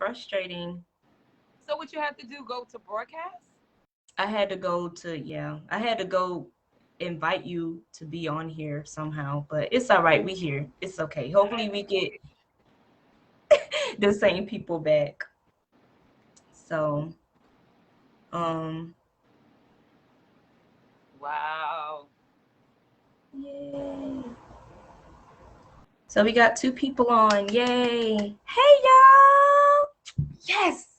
frustrating. So what you have to do, go to broadcast? I had to go invite you to be on here somehow, but it's all right. We here. It's okay. Hopefully we get the same people back. So, um, Wow. yay. So we got two people on. Yay. Hey y'all. Yes.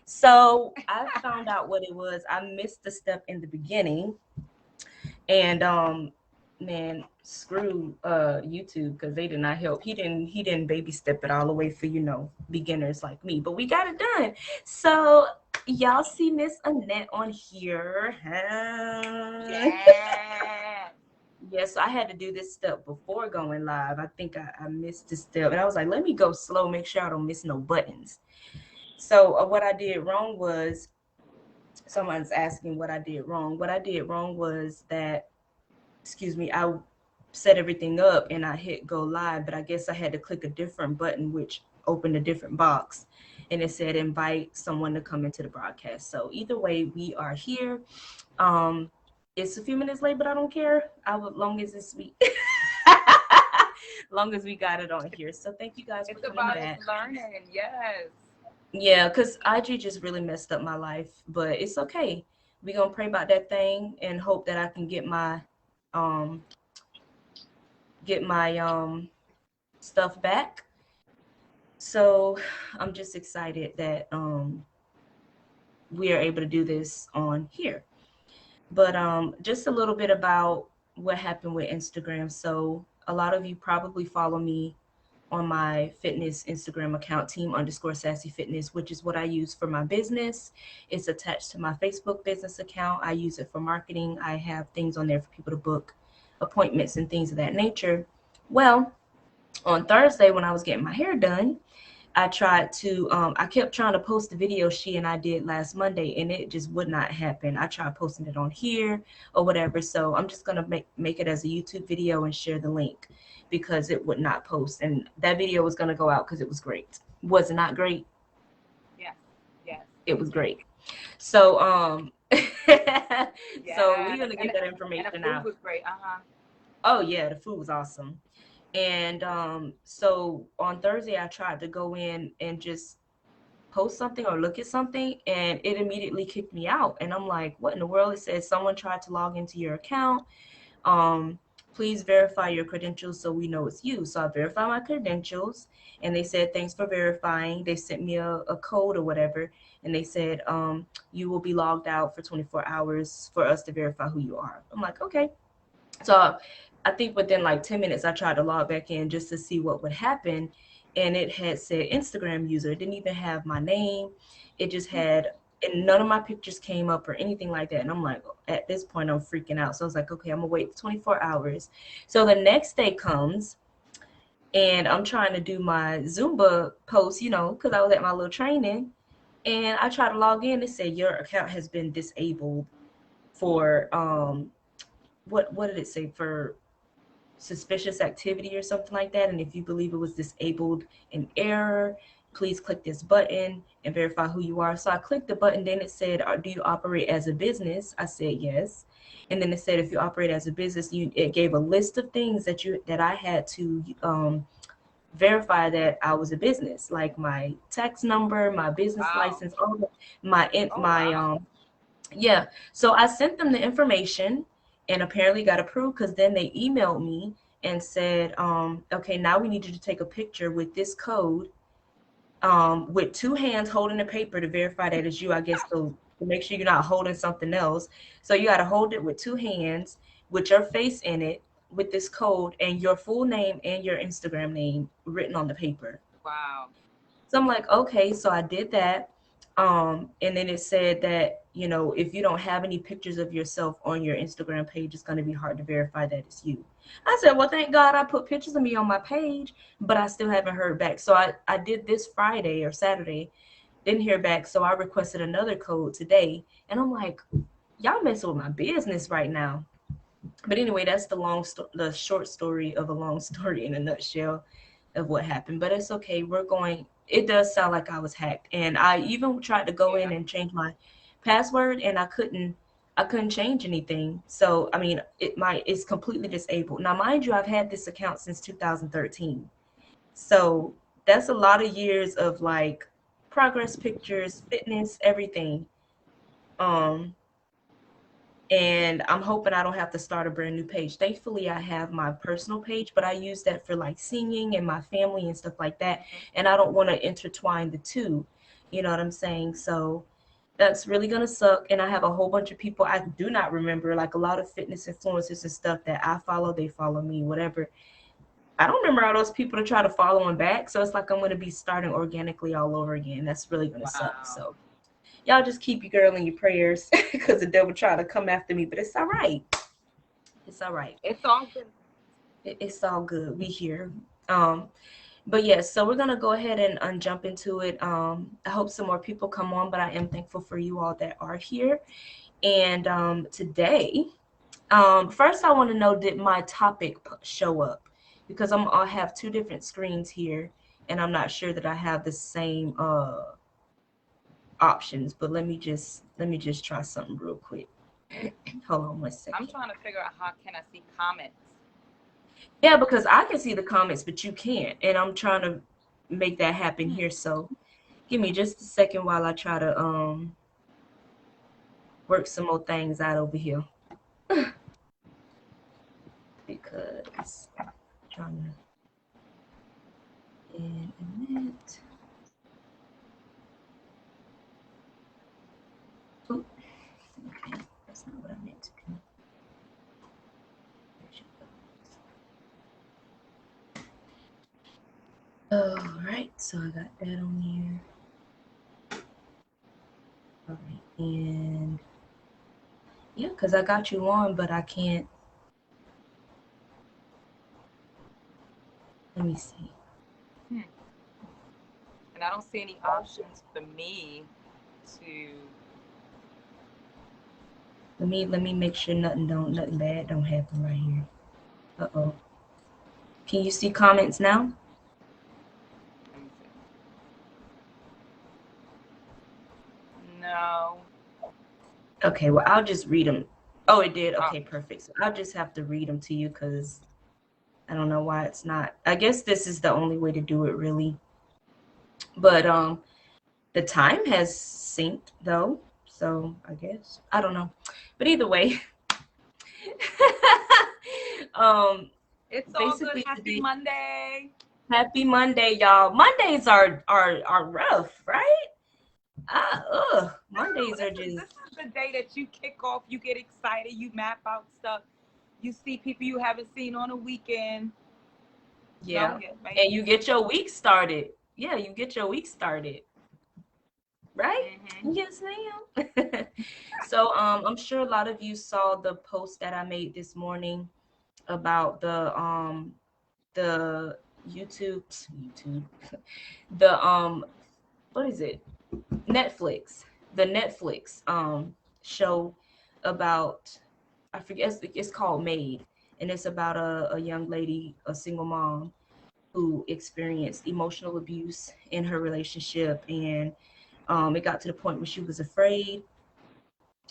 So I found out what it was. I missed the step in the beginning. And man, screw YouTube because they did not help. He didn't baby step it all the way for beginners like me. But we got it done. So y'all see Miss Annette on here. Huh? Yeah. Yes, I had to do this step before going live. I think I missed this step, and I was like, let me go slow, make sure I don't miss no buttons. So what I did wrong was, someone's asking what I did wrong. What I did wrong was that, excuse me, I set everything up and I hit go live, but I guess I had to click a different button, which opened a different box, and it said invite someone to come into the broadcast. So either way, we are here. Um, it's a few minutes late, but I don't care. I would, long as it's sweet. Long as we got it on here. So thank you guys for It's coming about us back. learning. Yes. Yeah, because IG just really messed up my life, but it's okay. We gonna pray about that thing and hope that I can um get my stuff back. So I'm just excited that we are able to do this on here. But just a little bit about what happened with Instagram. So a lot of you probably follow me on my fitness Instagram account, team_sassy fitness, which is what I use for my business. It's attached to my Facebook business account. I use it for marketing. I have things on there for people to book appointments and things of that nature. Well, on Thursday when I was getting my hair done, I kept trying to post the video she and I did last Monday, and it just would not happen. I tried posting it on here or whatever. So I'm just gonna make it as a YouTube video and share the link because it would not post. And that video was gonna go out because it was great. Was it not great? Yes. Yes. It was great. So so we're Yes. gonna get that And the information food out. was great. Uh-huh. Oh yeah, the food was awesome. And so on Thursday I tried to go in and just post something or look at something, and it immediately kicked me out, and I'm like, what in the world? It says someone tried to log into your account. um Please verify your credentials so we know it's you. So I verified my credentials, and they said thanks for verifying. They sent me a code or whatever, and they said you will be logged out for 24 hours for us to verify who you are. I'm like, okay. So I think within like 10 minutes, I tried to log back in just to see what would happen. And it had said Instagram user. It didn't even have my name. It just had, and none of my pictures came up or anything like that. And I'm like, at this point, I'm freaking out. So I was like, okay, I'm going to wait 24 hours. So the next day comes, and I'm trying to do my Zumba post, because I was at my little training. And I try to log in. It said your account has been disabled for, what did it say? For suspicious activity or something like that. And if you believe it was disabled in error, please click this button and verify who you are. So I clicked the button. Then it said, do you operate as a business? I said yes. And then it said, if you operate as a business, it gave a list of things that I had to verify that I was a business, like my tax number, my business Wow. license, all the, my Oh my wow. yeah. So I sent them the information and apparently got approved, because then they emailed me and said, okay, now we need you to take a picture with this code, with two hands holding the paper to verify that it's you, I guess, so to make sure you're not holding something else. So you got to hold it with two hands with your face in it with this code and your full name and your Instagram name written on the paper. Wow. So I'm like, okay, so I did that. And then it said that, if you don't have any pictures of yourself on your Instagram page, it's going to be hard to verify that it's you. I said, well, thank God I put pictures of me on my page, but I still haven't heard back. So I did this Friday or Saturday, didn't hear back. So I requested another code today. And I'm like, y'all messing with my business right now. But anyway, that's the short story of a long story in a nutshell of what happened. But it's okay. it does sound like I was hacked. And I even tried to go in Yeah. and change my password, and I couldn't change anything. So I mean, it's completely disabled. Now, mind you, I've had this account since 2013. So that's a lot of years of like progress pictures, fitness, everything. Um, and I'm hoping I don't have to start a brand new page. Thankfully, I have my personal page, but I use that for like singing and my family and stuff like that. Mm-hmm. And I don't want to intertwine the two. You know what I'm saying? So that's really gonna suck. And I have a whole bunch of people I do not remember, like a lot of fitness influencers and stuff that I follow, they follow me, whatever. I don't remember all those people to try to follow them back. So it's like I'm gonna be starting organically all over again. That's really gonna suck. Wow. So y'all just keep your girl in your prayers because the devil try to come after me, but it's all right. It's all right. It's all good. It's all good. We here. Um, but yes, so we're gonna go ahead and jump into it. I hope some more people come on, but I am thankful for you all that are here. And today, first I want to know, did my topic show up? Because I have two different screens here, and I'm not sure that I have the same options. But let me just try something real quick. Hold on one I'm second. trying to figure out how can I see comments. Yeah, because I can see the comments, but you can't, and I'm trying to make that happen Hmm. here. So give me just a second while I try to work some more things out over here because I'm trying to in a minute. Oop, okay, that's not what I meant to do. All right, so I got that on here. All right, and yeah, because I got you on, but I can't. Let me see. Hmm. And I don't see any options for me to. Let me make sure nothing bad don't happen right here. Uh-oh. Can you see comments now? Let me see. No. Okay, well, I'll just read them. Oh, it did. Oh, Okay, perfect. So I'll just have to read them to you because I don't know why it's not. I guess this is the only way to do it, really. But the time has synced though, so I guess I don't know. But either way, um, it's all good. basically Happy today, Monday. happy Monday, y'all. Mondays are rough, right? No, Mondays are just this is the day that you kick off. You get excited. You map out stuff. You see people you haven't seen on a weekend. No, yeah, yeah, right. and you get your week started. Yeah, you get your week started. Right? Mm-hmm. Yes, ma'am. So I'm sure a lot of you saw the post that I made this morning about the YouTube the what is it? Netflix. The Netflix show about, I forget, it's called Made, and it's about a young lady, a single mom who experienced emotional abuse in her relationship, and it got to the point where she was afraid,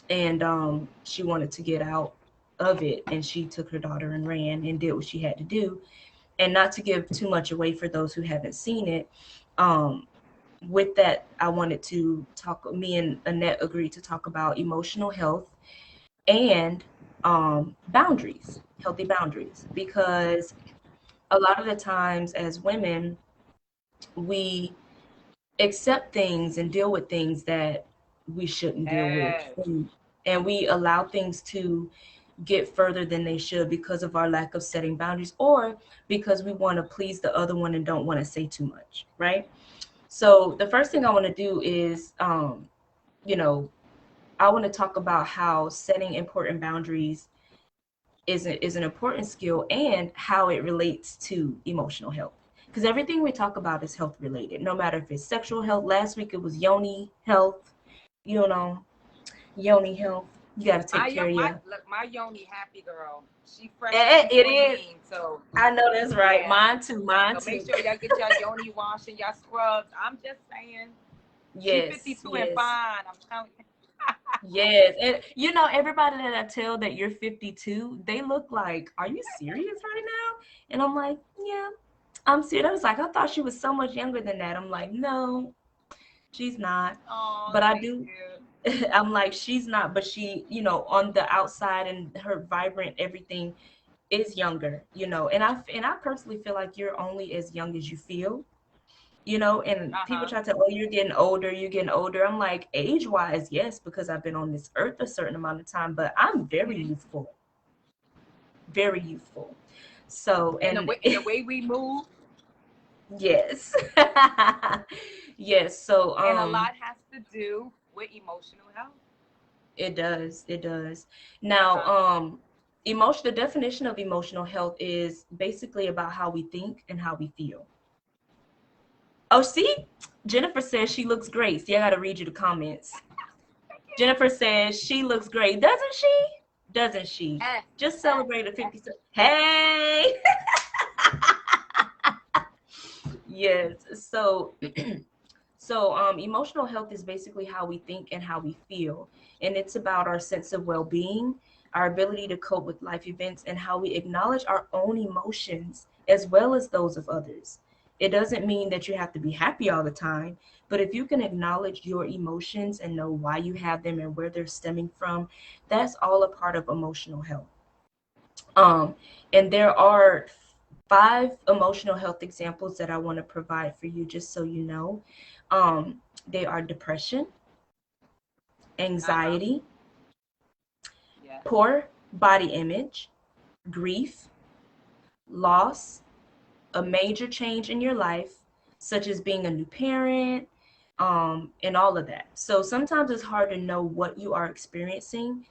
and she wanted to get out of it, and she took her daughter and ran and did what she had to do. And not to give too much away for those who haven't seen it, um, with that, I wanted to talk. Me and Annette agreed to talk about emotional health and boundaries, healthy boundaries, because a lot of the times as women, we accept things and deal with things that we shouldn't deal with, Yes. and we allow things to get further than they should because of our lack of setting boundaries, or because we want to please the other one and don't want to say too much, right? So the first thing I want to do is you know I want to talk about how setting important boundaries is an important skill, and how it relates to emotional health, because everything we talk about is health related, no matter if it's sexual health. Last week it was yoni health, you know, yoni health. You got to take care of you. Look, my yoni happy girl. She fresh It and is. clean. So I know that's right. yeah. Mine too. Mine So too. make sure y'all get your yoni wash and y'all scrubs. I'm just saying. She Yes. 52 Yes. and fine. I'm telling you. Yes. And you know, everybody that I tell that you're 52, they look like, are you serious right now? And I'm like, yeah, I'm serious. I was like, I thought she was so much younger than that. I'm like, no, she's not. Oh, But I thank do. you. I'm like, she's not, but she, you know, on the outside and her vibrant everything is younger, you know. And I personally feel like you're only as young as you feel, you know. And people try to, oh, you're getting older, you're getting older. I'm like, age wise, yes, because I've been on this earth a certain amount of time, but I'm very youthful, very youthful. So, And and the way we move, yes. Yes. So, and a lot has to do with emotional health. it does. It does. Now, the definition of emotional health is basically about how we think and how we feel. Oh, see, Jennifer says she looks great. See, I got to read you the comments. Jennifer says she looks great. Doesn't she? Doesn't she? Just celebrated 50. Hey! Yes. So, emotional health is basically how we think and how we feel. And it's about our sense of well being, our ability to cope with life events, and how we acknowledge our own emotions as well as those of others. It doesn't mean that you have to be happy all the time, but if you can acknowledge your emotions and know why you have them and where they're stemming from, that's all a part of emotional health. Um, and there are 5 emotional health examples that I want to provide for you, just so you know. They are depression, anxiety, poor body image, grief, loss, a major change in your life, such as being a new parent, and all of that. So sometimes it's hard to know what you are experiencing,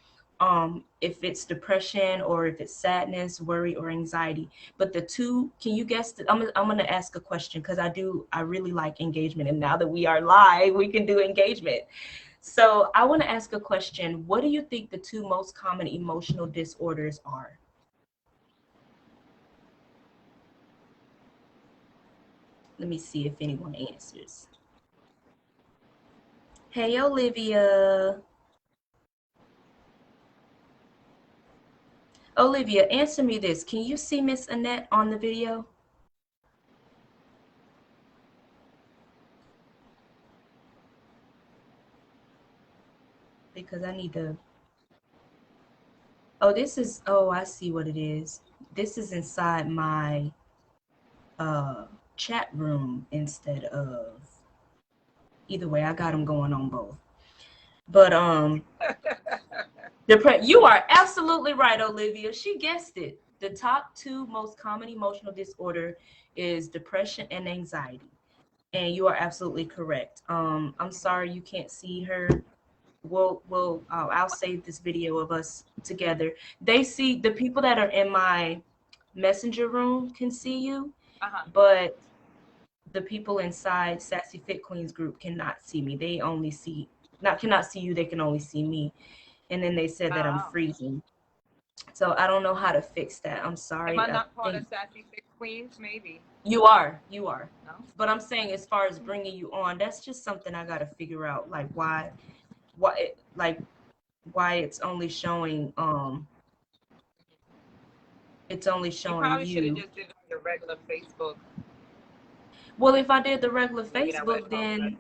if it's depression or if it's sadness, worry, or anxiety. But the two, can you guess? I'm gonna ask a question because I really like engagement, and now that we are live, we can do engagement. So I want to ask a question. What do you think the 2 most common emotional disorders are? Let me see if anyone answers. Hey, Olivia. Olivia, answer me this. Can you see Miss Annette on the video? Because I need to. Oh, I see what it is. This is inside my chat room instead of. Either way, I got them going on both. But you are absolutely right, Olivia. She guessed it. The top 2 most common emotional disorder is depression and anxiety. And you are absolutely correct. I'm sorry you can't see her. I'll save this video of us together. They see, the people that are in my messenger room can see you, but the people inside Sassy Fit Queens group cannot see me. They only see cannot see you. They can only see me. And then they said that I'm freezing. So I don't know how to fix that. I'm sorry. Am I not part of Sassy Fit Queens? Maybe. You are. No? But I'm saying, as far as Mm-hmm. bringing you on, that's just something I got to figure out. Like why it's only showing it's only showing You probably should have you. just did your regular Facebook. Well, if I did the regular Maybe that Facebook, then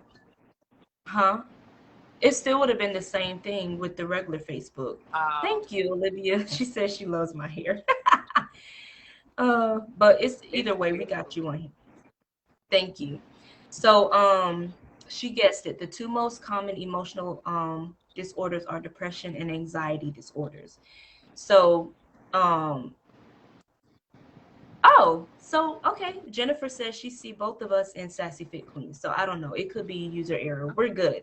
it still would have been the same thing with the regular Facebook. Thank you, Olivia. She says she loves my hair. But it's either way, we got you on here. Thank you. So she guessed it. The 2 most common emotional disorders are depression and anxiety disorders. So okay. Jennifer says she see both of us in Sassy Fit Queen. So I don't know. It could be user error. We're good.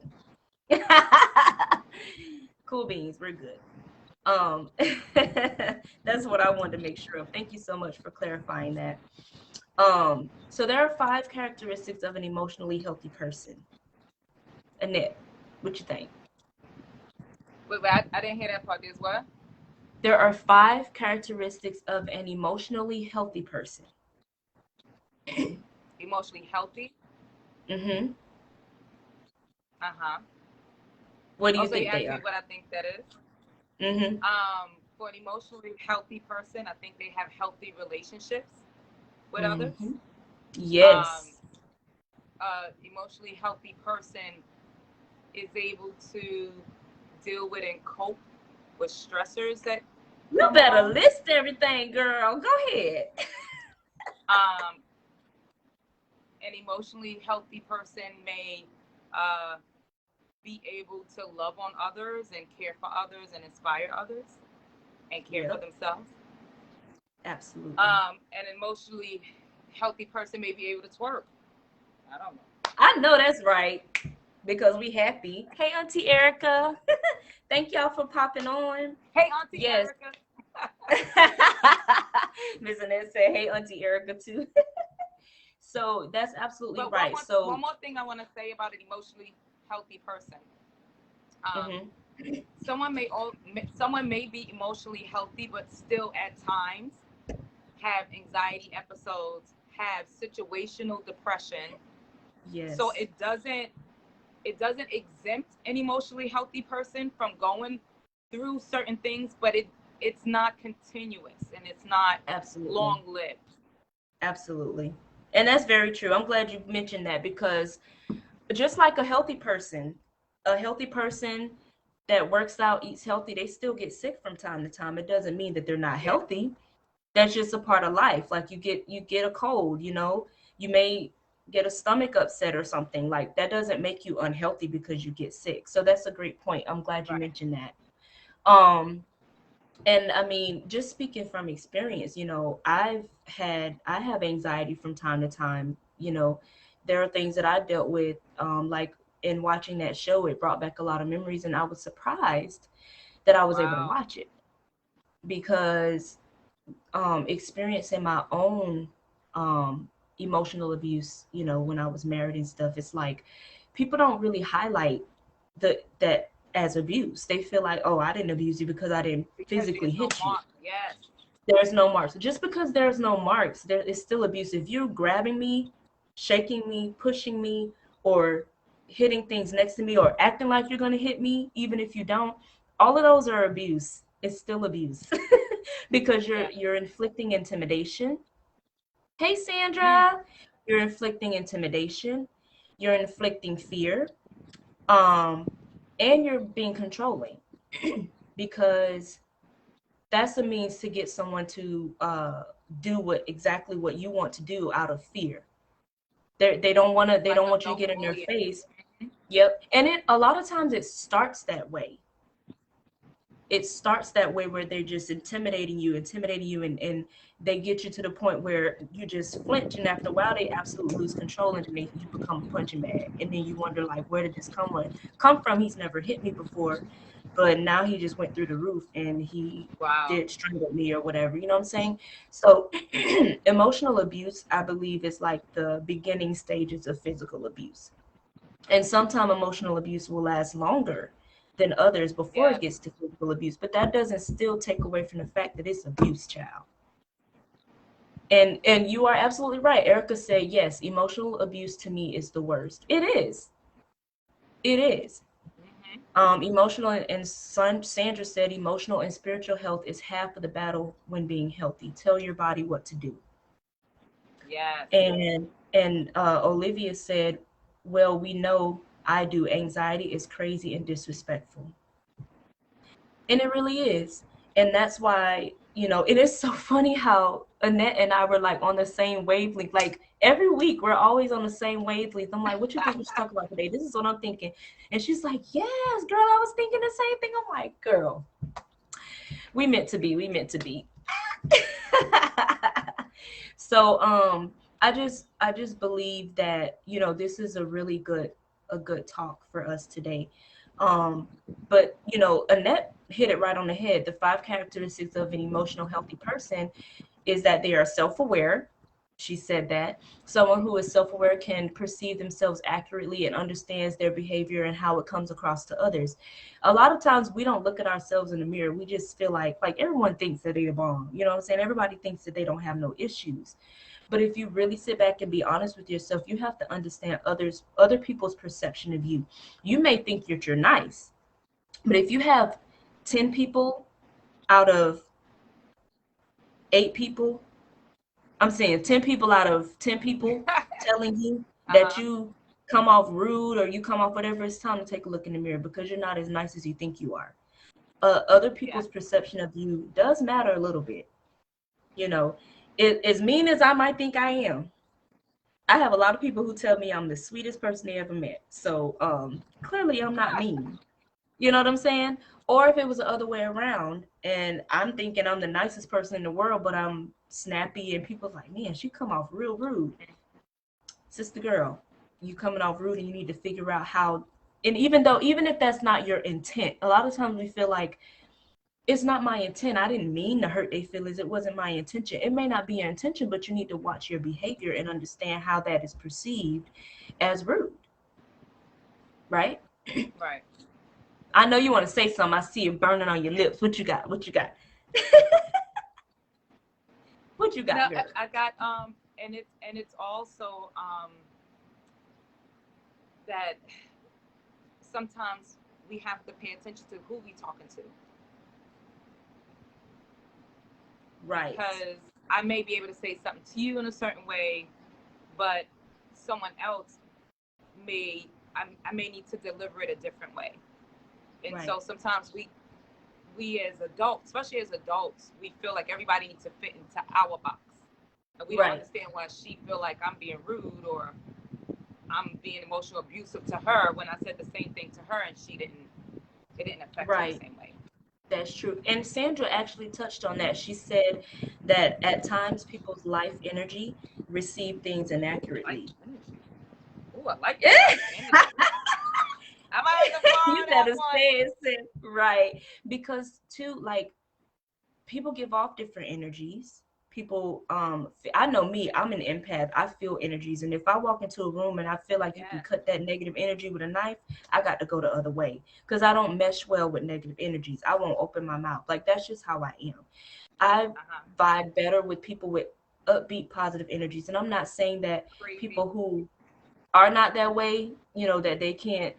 Cool beans. We're good. That's what I wanted to make sure of. Thank you so much for clarifying that. So there are 5 characteristics of an emotionally healthy person. Annette, what you think? Wait, I didn't hear that part. There's what? There are 5 characteristics of an emotionally healthy person. Emotionally healthy. Mm-hmm. Uh-huh. What do you Also, you think they asked me are? what I think that is. Mm-hmm. For an emotionally healthy person, I think they have healthy relationships with others. Mm-hmm. Um, Yes. Emotionally healthy person is able to deal with and cope with stressors that You come better along. list everything, girl. Go ahead. Um, an emotionally healthy person may uh, be able to love on others and care for others and inspire others and care for Yep. themselves. Absolutely. An emotionally healthy person may be able to twerk. I don't know. I know that's right because we happy. Hey, Auntie Erica. Thank y'all for popping on. Hey, Auntie Yes. Erica. Miss Annette said, hey, Auntie Erica, too. So that's absolutely But right. So, one more thing I want to say about an emotionally healthy person. mm-hmm. Someone may be emotionally healthy, but still at times have anxiety episodes, have situational depression. So Yes. it doesn't exempt an emotionally healthy person from going through certain things, but it's not continuous and it's not Absolutely. long lived. Absolutely. And that's very true. I'm glad you mentioned that because just like a healthy person that works out, eats healthy, they still get sick from time to time. It doesn't mean that they're not Yeah. healthy. That's just a part of life. Like you get a cold, you may get a stomach upset or something. Like that doesn't make you unhealthy because you get sick. So that's a great point. I'm glad you Right. mentioned that. Um and I mean, just speaking from experience, I have anxiety from time to time. There are things that I dealt with, like in watching that show, it brought back a lot of memories, and I was surprised that I was able to Wow. watch it because experiencing my own emotional abuse, when I was married and stuff, it's like people don't really highlight that as abuse. They feel like, oh, I didn't abuse you because I didn't Because physically there's no hit you. mark. Yes. There's no marks. Just because there's no marks, there is still abuse. If you're grabbing me, shaking me, pushing me, or hitting things next to me, or acting like you're gonna hit me, even if you don't, all of those are abuse. It's still abuse because you're Yeah. you're inflicting intimidation. Hey, Mm. Sandra, you're inflicting intimidation. You're inflicting fear. Um, and you're being controlling because that's a means to get someone to do exactly what you want to do out of fear. They Like don't a want you to get in their no-bullying. face. Yep. And a lot of times it starts that way. It starts that way where they're just intimidating you, and they get you to the point where you just flinch, and after a while they absolutely lose control, and then you become a punching bag, and then you wonder like, where did this come from? He's never hit me before, but now he just went through the roof and he Wow. did strangle me or whatever, you know what I'm saying? So emotional abuse, I believe, is like the beginning stages of physical abuse, and sometimes emotional abuse will last longer than others before it Yes. gets to physical abuse, but that doesn't still take away from the fact that it's abuse, child. And you are absolutely right. Erica said, yes, emotional abuse to me is the worst. It is. It is. Hmm. Emotional and Sandra said emotional and spiritual health is half of the battle when being healthy. Tell your body what to do. Yes. And Olivia said, well, we know I do. Anxiety is crazy and disrespectful. And it really is. And that's why, it is so funny how Annette and I were like on the same wavelength. Like every week we're always on the same wavelength. I'm like, what you think we should talk about today? This is what I'm thinking. And she's like, yes, girl, I was thinking the same thing. I'm like, girl, we meant to be. We meant to be. So I just believe that, this is a good talk for us today. But Annette hit it right on the head. The 5 characteristics of an emotional healthy person is that they are self-aware. She said that someone who is self-aware can perceive themselves accurately and understands their behavior and how it comes across to others. A lot of times we don't look at ourselves in the mirror. We just feel like everyone thinks that they're bomb. You know what I'm saying? Everybody thinks that they don't have no issues. But if you really sit back and be honest with yourself, you have to understand other people's perception of you. You may think you're nice, but if you have 10 people out of 8 people, I'm saying 10 people out of 10 people telling you that you come off rude or you come off whatever, it's time to take a look in the mirror because you're not as nice as you think you are. Other people's perception of you does matter a little bit. You know, as mean as I might think I am, I have a lot of people who tell me I'm the sweetest person they ever met. So clearly I'm not mean. You know what I'm saying? Or if it was the other way around and I'm thinking I'm the nicest person in the world, but I'm snappy and people's like, man, she come off real rude. Sister girl, you coming off rude and you need to figure out how. And even if that's not your intent, a lot of times we feel like it's not my intent. I didn't mean to hurt their feelings. It wasn't my intention. It may not be your intention, but you need to watch your behavior and understand how that is perceived as rude. Right? Right. I know you want to say something. I see it burning on your lips. What you got? What you got? What you got, No, girl? I got and it's also that sometimes we have to pay attention to who we talking to. Right. Because I may be able to say something to you in a certain way, but someone else I may need to deliver it a different way. And Right. so sometimes we as adults, especially as adults, we feel like everybody needs to fit into our box. And we don't understand why she feel like I'm being rude or I'm being emotional abusive to her when I said the same thing to her and it didn't affect her the same way. That's true. And Sandra actually touched on that. She said that at times people's life energy receive things inaccurately. Ooh, I like that. I might have to borrow You that better one. say it, right? Because too, like, people give off different energies. People, I know me, I'm an empath. I feel energies, and if I walk into a room and I feel like you can cut that negative energy with a knife, I got to go the other way because I don't mesh well with negative energies. I won't open my mouth. Like, that's just how I am. I vibe better with people with upbeat, positive energies, and I'm not saying that people who are not that way, you know, that they can't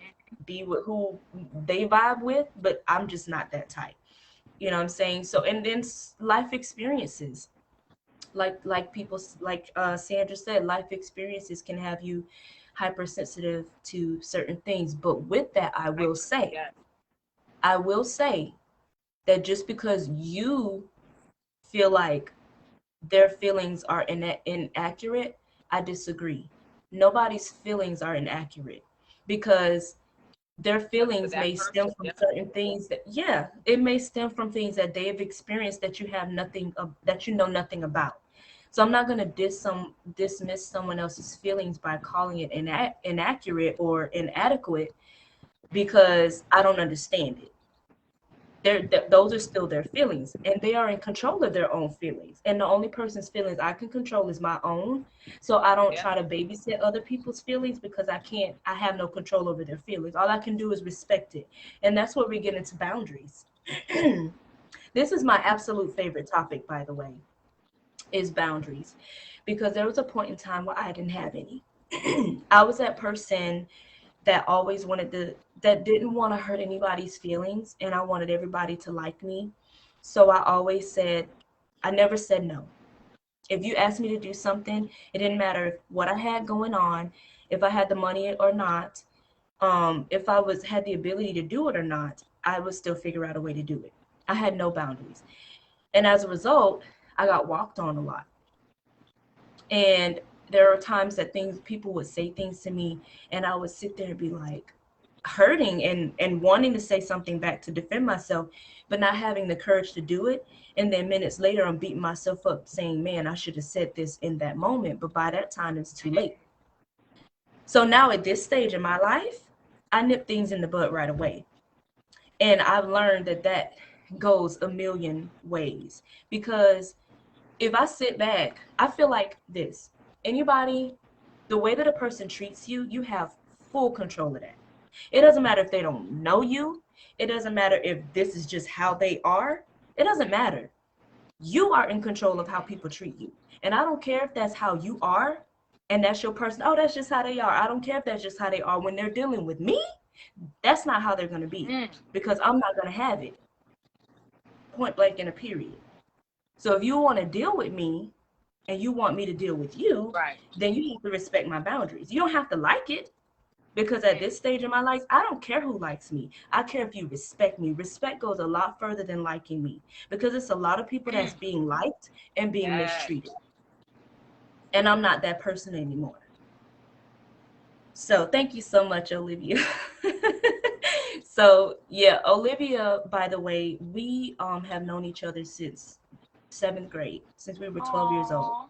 be with who they vibe with, but I'm just not that type. You know what I'm saying? So, and then life experiences, like people, like Sandra said, life experiences can have you hypersensitive to certain things. But with that, I will say that just because you feel like their feelings are inaccurate, I disagree. Nobody's feelings are inaccurate because their feelings may stem from certain things it may stem from things that they have experienced that you have that you know nothing about. So I'm not going to dismiss someone else's feelings by calling it inaccurate or inadequate because I don't understand it. Those are still their feelings, and they are in control of their own feelings. And the only person's feelings I can control is my own. So I don't try to babysit other people's feelings because I have no control over their feelings. All I can do is respect it. And that's where we get into boundaries. This is my absolute favorite topic, by the way, is boundaries. Because there was a point in time where I didn't have any. I was that person that always that didn't want to hurt anybody's feelings, and I wanted everybody to like me. So I never said no. If you asked me to do something, it didn't matter what I had going on, if I had the money or not, if I had the ability to do it or not, I would still figure out a way to do it. I had no boundaries. And as a result, I got walked on a lot. And there are times that people would say things to me and I would sit there and be like hurting and wanting to say something back to defend myself, but not having the courage to do it. And then minutes later, I'm beating myself up saying, man, I should have said this in that moment. But by that time, it's too late. So now at this stage in my life, I nip things in the bud right away. And I've learned that goes a million ways, because if I sit back, I feel like this. Anybody, the way that a person treats you, you have full control of that. It doesn't matter if they don't know you. It doesn't matter if this is just how they are. It doesn't matter. You are in control of how people treat you. And I don't care if that's how you are and that's your person. Oh, that's just how they are. I don't care if that's just how they are. When they're dealing with me, that's not how they're going to be, because I'm not going to have it. Point blank in a period. So if you want to deal with me and you want me to deal with you, Right. then you have to respect my boundaries. You don't have to like it, because at this stage in my life, I don't care who likes me. I care if you respect me. Respect goes a lot further than liking me, because it's a lot of people that's being liked and being mistreated. And I'm not that person anymore. So thank you so much, Olivia. So yeah, Olivia, by the way, we have known each other since 7th grade, since we were 12 years old.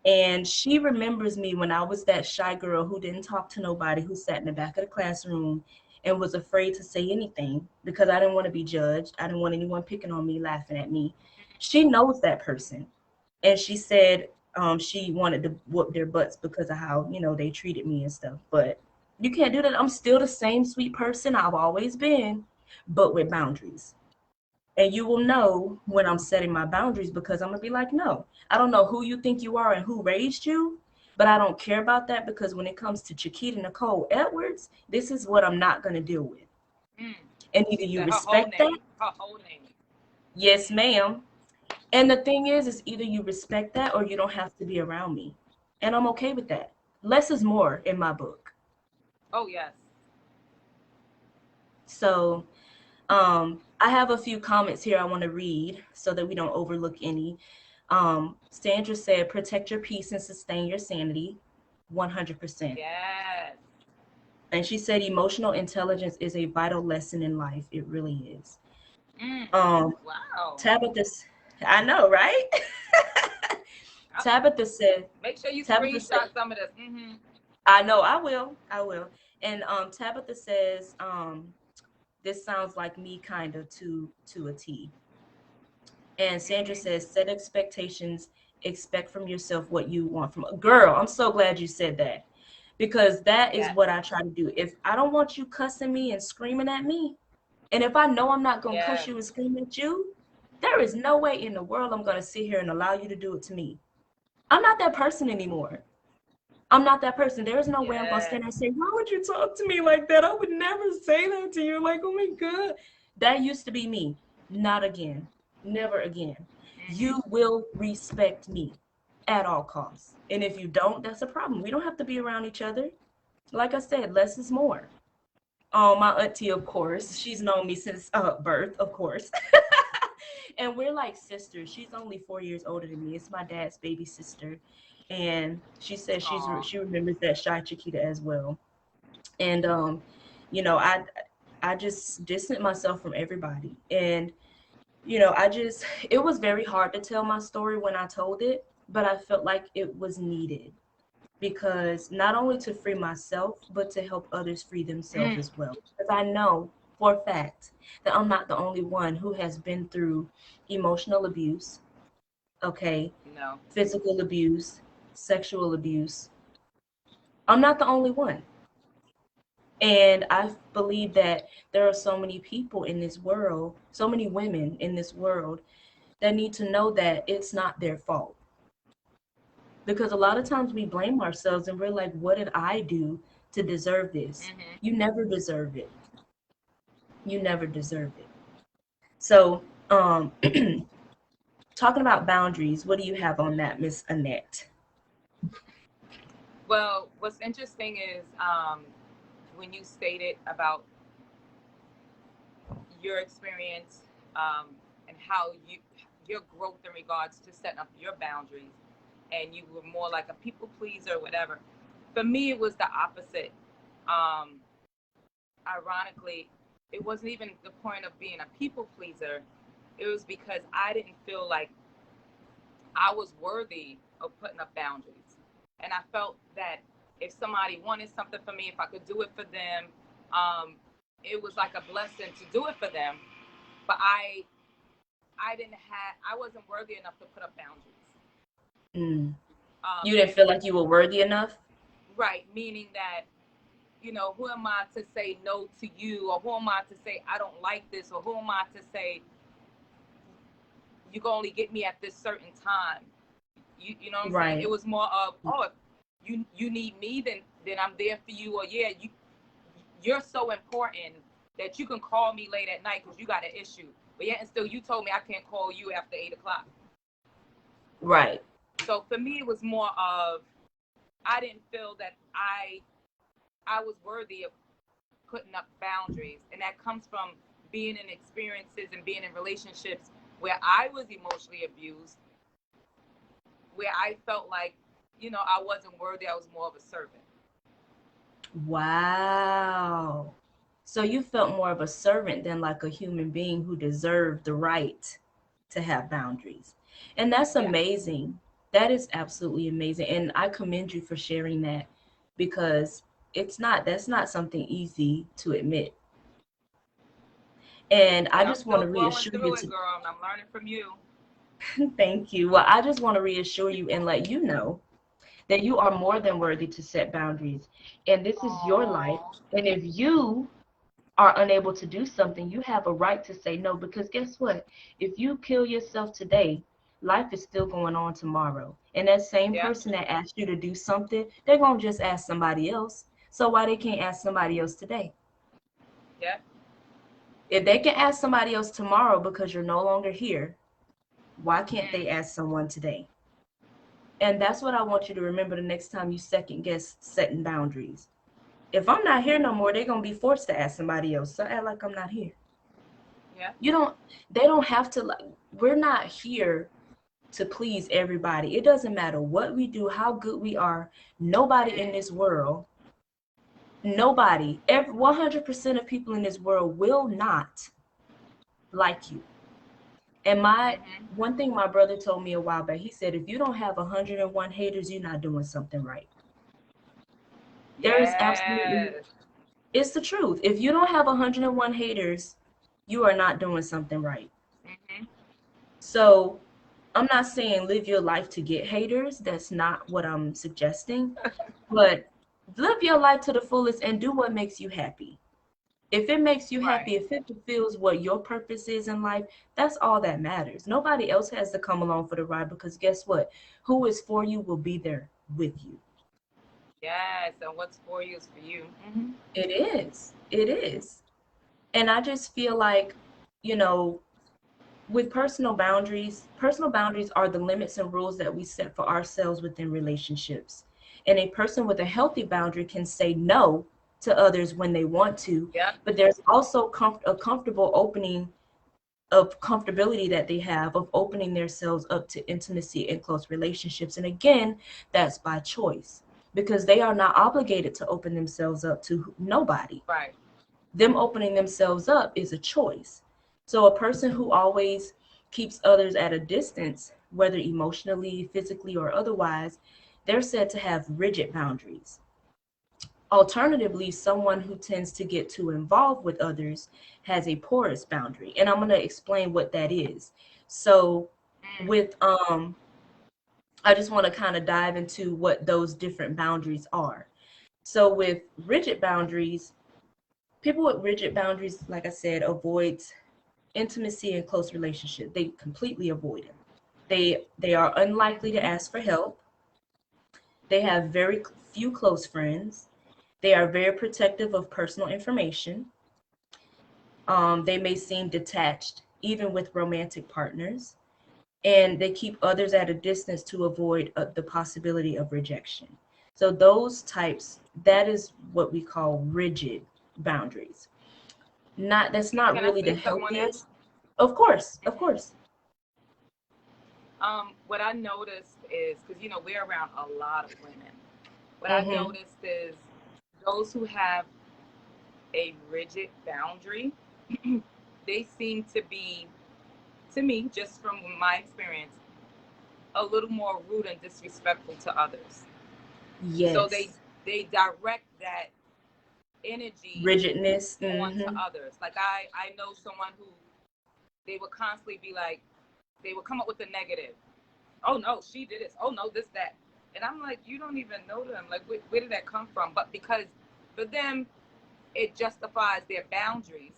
And she remembers me when I was that shy girl who didn't talk to nobody, who sat in the back of the classroom and was afraid to say anything because I didn't want to be judged. I didn't want anyone picking on me, laughing at me. She knows that person. And she said she wanted to whoop their butts because of how, they treated me and stuff. But you can't do that. I'm still the same sweet person I've always been, but with boundaries. And you will know when I'm setting my boundaries, because I'm going to be like, no, I don't know who you think you are and who raised you, but I don't care about that, because when it comes to Chiquita Nicole Edwards, this is what I'm not going to deal with. And either you respect that. Her whole name. Yes, ma'am. And the thing is either you respect that or you don't have to be around me. And I'm okay with that. Less is more in my book. Oh, yes. So I have a few comments here I want to read so that we don't overlook any. Sandra said, protect your peace and sustain your sanity. 100%. Yes. And she said, emotional intelligence is a vital lesson in life. It really is. Wow. Tabitha, I know, right? Tabitha said, make sure you screenshot some of this. I know, I will. And Tabitha says, this sounds like me kind of to a T. And Sandra says, set expectations, expect from yourself what you want from a girl. I'm so glad you said that, because that is what I try to do. If I don't want you cussing me and screaming at me, and if I know I'm not going to cuss you and scream at you, there is no way in the world I'm going to sit here and allow you to do it to me. I'm not that person anymore. I'm not that person. There is no way I'm going to stand there and say, why would you talk to me like that? I would never say that to you. Like, oh my God. That used to be me. Not again. Never again. You will respect me at all costs. And if you don't, that's a problem. We don't have to be around each other. Like I said, less is more. My auntie, of course, she's known me since birth, of course. And we're like sisters. She's only 4 years older than me. It's my dad's baby sister. And she says she remembers that shy Chiquita as well. And I just distant myself from everybody. And it was very hard to tell my story when I told it, but I felt like it was needed, because not only to free myself, but to help others free themselves as well. Because I know for a fact that I'm not the only one who has been through emotional abuse, okay? No. Physical abuse, sexual abuse. I'm not the only one. And I believe that there are so many people in this world, so many women in this world, that need to know that it's not their fault. Because a lot of times we blame ourselves and we're like, what did I do to deserve this? You never deserve it. You never deserve it. So, talking about boundaries, what do you have on that, Miss Annette? Well, what's interesting is when you stated about your experience and how your growth in regards to setting up your boundaries, and you were more like a people pleaser or whatever. For me, it was the opposite. Ironically, it wasn't even the point of being a people pleaser. It was because I didn't feel like I was worthy of putting up boundaries. And I felt that if somebody wanted something from me, if I could do it for them, it was like a blessing to do it for them. But I wasn't worthy enough to put up boundaries. You didn't feel like you were worthy enough? Right, meaning that, who am I to say no to you, or who am I to say I don't like this, or who am I to say you can only get me at this certain time? You know what I'm saying? It Right. was more of, oh, if you need me, then I'm there for you, or yeah, you're so important that you can call me late at night because you got an issue. But yet and still, you told me I can't call you after 8 o'clock. Right. So for me, it was more of, I didn't feel that I was worthy of putting up boundaries, and that comes from being in experiences and being in relationships where I was emotionally abused, where I felt like, I wasn't worthy. I was more of a servant. Wow. So you felt more of a servant than like a human being who deserved the right to have boundaries. And that's Yeah. amazing. That is absolutely amazing. And I commend you for sharing that because that's not something easy to admit. And I And I'm just want still to growing reassure you through it, to girl, and I'm learning from you. thank you. Well, I just want to reassure you and let you know that you are more than worthy to set boundaries. And this is your life. Aww. And if you are unable to do something, you have a right to say no. Because guess what? If you kill yourself today, life is still going on tomorrow. And that same Yeah. person that asked you to do something, they're going to just ask somebody else. So why they can't ask somebody else today? Yeah. If they can ask somebody else tomorrow because you're no longer here, why can't Mm. they ask someone today? And that's what I want you to remember the next time you second guess setting boundaries. If I'm not here no more, they're going to be forced to ask somebody else. So act like I'm not here. Yeah. You don't, they don't have to, like, we're not here to please everybody. It doesn't matter what we do, how good we are. Nobody in this world, nobody, 100% of people in this world will not like you. And Mm-hmm. one thing my brother told me a while back, he said, if you don't have 101 haters, you're not doing something right. There is absolutely, Yes. it's the truth. If you don't have 101 haters, you are not doing something right. Mm-hmm. So I'm not saying live your life to get haters. That's not what I'm suggesting. But live your life to the fullest and do what makes you happy. If it makes you Right. happy, if it fulfills what your purpose is in life, that's all that matters. Nobody else has to come along for the ride because guess what? Who is for you will be there with you. Yes. And what's for you is for you. Mm-hmm. It is. It is. And I just feel like, you know, with personal boundaries are the limits and rules that we set for ourselves within relationships. And a person with a healthy boundary can say no to others when they want to, Yep. but there's also a comfortable opening of comfortability that they have of opening themselves up to intimacy and close relationships. And again, that's by choice because they are not obligated to open themselves up to nobody. Right. Them opening themselves up is a choice. So a person who always keeps others at a distance, whether emotionally, physically, or otherwise, they're said to have rigid boundaries. Alternatively, someone who tends to get too involved with others has a porous boundary. And I'm going to explain what that is. So Mm. with I just want to kind of dive into what those different boundaries are. So with rigid boundaries, people with rigid boundaries, like I said, avoid intimacy and close relationship. They completely avoid it. They are unlikely to Mm-hmm. ask for help. They have very few close friends. They are very protective of personal information. They may seem detached, even with romantic partners, and they keep others at a distance to avoid the possibility of rejection. So those types, that is what we call rigid boundaries. Not that's not Can I really the say something on that? healthiest. Of course, of Mm-hmm. course. What I noticed is, because we're around a lot of women. What I Mm-hmm. noticed is those who have a rigid boundary, they seem to be, to me, just from my experience, a little more rude and disrespectful to others. So they Yes. they direct that energy Rigidness. onto Mm-hmm. others. Like I know someone who, they would constantly be like, they would come up with the negative. Oh no, she did this. Oh no, this that. And I'm like, you don't even know them. Like, where did that come from? But because for them, it justifies their boundaries.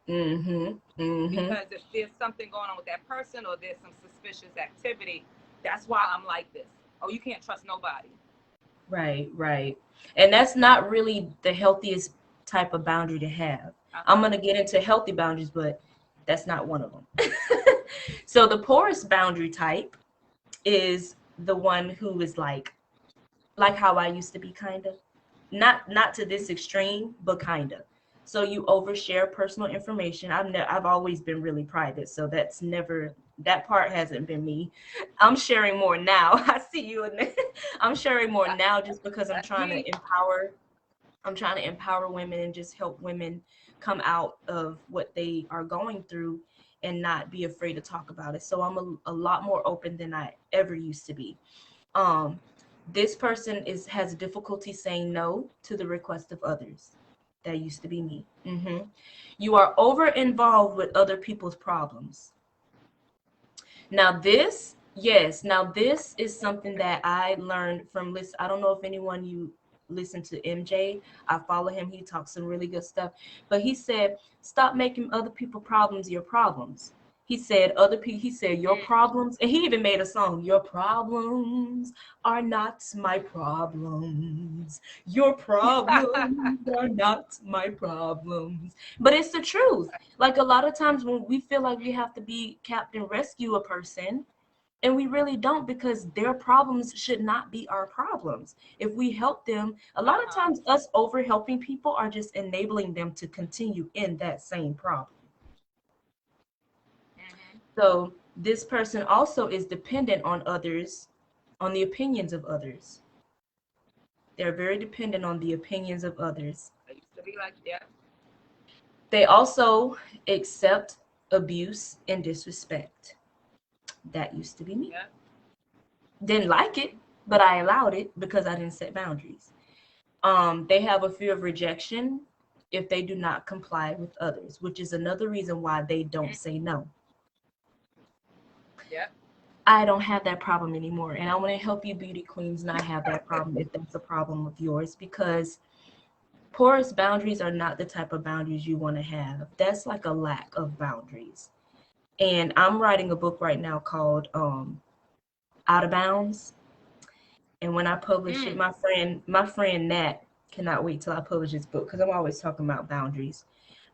Because if there's something going on with that person or there's some suspicious activity, that's why I'm like this. Oh, you can't trust nobody. Right, right. And that's not really the healthiest type of boundary to have. I'm going to get into healthy boundaries, but that's not one of them. So the porous boundary type is the one who is like how I used to be, kind of. Not to this extreme, but kind of. So you overshare personal information. I've always been really private, so that's never, that part hasn't been me. I'm sharing more now. I see you in there. I'm sharing more now just because That's me. I'm trying to empower women and just help women come out of what they are going through and not be afraid to talk about it. So I'm a lot more open than I ever used to be. Um, this person has difficulty saying no to the request of others. That used to be me. You are over involved with other people's problems. Now this, yes, now this is something that I learned from listen. I don't know if anyone you listen to MJ. I follow him. He talks some really good stuff. But he said, stop making other people problems your problems. He said other people, he said your problems, and he even made a song, your problems are not my problems. Your problems are not my problems. But it's the truth. Like a lot of times when we feel like we have to be Captain Rescue a person, and we really don't, because their problems should not be our problems. If we help them, a lot of times us over helping people are just enabling them to continue in that same problem. So this person also is dependent on others, on the opinions of others. They're very dependent on the opinions of others. I used to be like, yeah. They also accept abuse and disrespect. That used to be me. Yeah. Didn't like it, but I allowed it because I didn't set boundaries. They have a fear of rejection if they do not comply with others, which is another reason why they don't say no. Yeah. I don't have that problem anymore. And I want to help you, beauty queens, not have that problem if that's a problem of yours, because porous boundaries are not the type of boundaries you want to have. That's like a lack of boundaries. And I'm writing a book right now called Out of Bounds. And when I publish it, my friend Nat cannot wait till I publish this book, because I'm always talking about boundaries.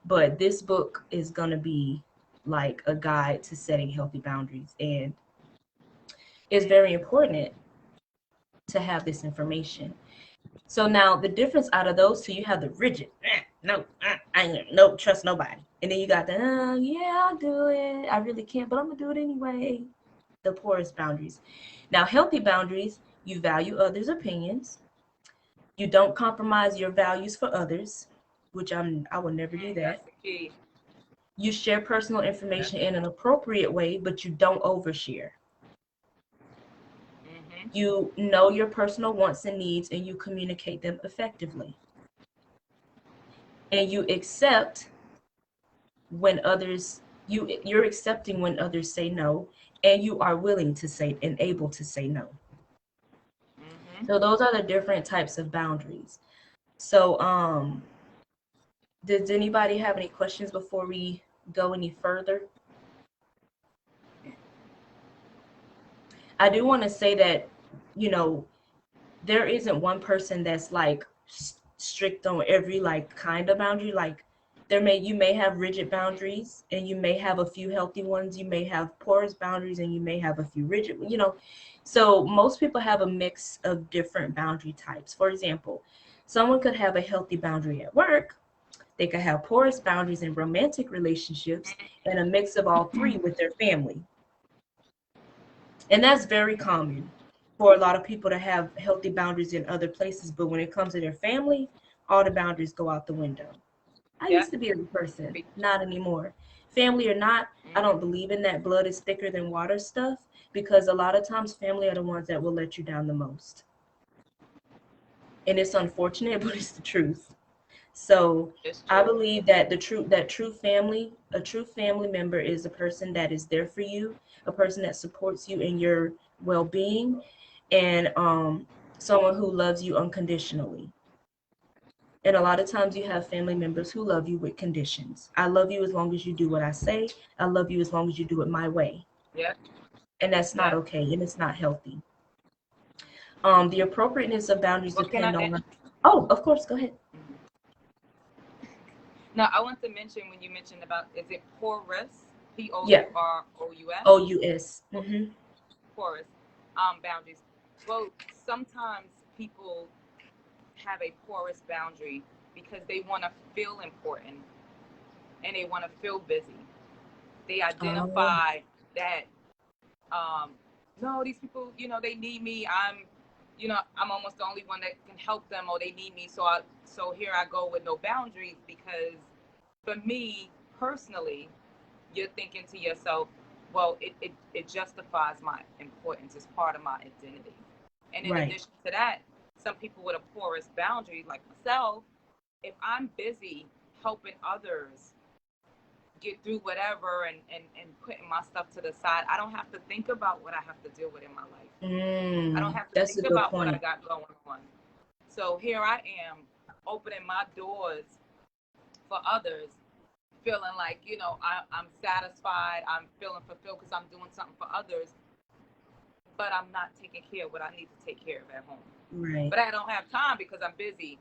But this book is gonna be like a guide to setting healthy boundaries, and it's very important to have this information. So now the difference out of those two, you have the rigid, no, I ain't no trust nobody, and then you got the yeah, I'll do it. I really can't, but I'm gonna do it anyway. The porous boundaries. Now, healthy boundaries, you value others' opinions. You don't compromise your values for others, which I will never do That's that. the key. You share personal information in an appropriate way, but you don't overshare. You know your personal wants and needs, and you communicate them effectively. And you accept when others, you're accepting when others say no, and you are willing to say and able to say no. So those are the different types of boundaries. So does anybody have any questions before we go any further? I do want to say that, you know, there isn't one person that's like strict on every like kind of boundary. Like you may have rigid boundaries, and you may have a few healthy ones. You may have porous boundaries, and you may have a few rigid, so most people have a mix of different boundary types. For example, someone could have a healthy boundary at work. They could have porous boundaries in romantic relationships, and a mix of all three with their family. And that's very common for a lot of people to have healthy boundaries in other places, but when it comes to their family, all the boundaries go out the window. I used to be a person, not anymore. Family or not, I don't believe in that blood is thicker than water stuff, because a lot of times family are the ones that will let you down the most. And it's unfortunate, but it's the truth. So I believe that a true family member is a person that is there for you, a person that supports you in your well-being, and someone who loves you unconditionally. And a lot of times you have family members who love you with conditions. I love you as long as you do what I say. I love you as long as you do it my way. Yeah. And that's not Yeah. okay, and it's not healthy. The appropriateness of boundaries What can I depend add? on. Oh, of course, go ahead. Now, I want to mention when you mentioned about, is it porous? Yeah. Porous? OUS. Mm-hmm. Porous boundaries. Well, sometimes people have a porous boundary because they want to feel important and they want to feel busy. They Oh, identify that, um, no, these people, they need me. I'm almost the only one that can help them, or they need me. So here I go with no boundaries because for me personally, you're thinking to yourself, well, it justifies my importance as part of my identity. And in right. addition to that, some people with a porous boundary, like myself, if I'm busy helping others get through whatever and putting my stuff to the side, I don't have to think about what I have to deal with in my life. I don't have to That's a think good about what I point. got going on. So here I am opening my doors for others, feeling like, I'm satisfied, I'm feeling fulfilled because I'm doing something for others, but I'm not taking care of what I need to take care of at home. Right. But I don't have time because I'm busy,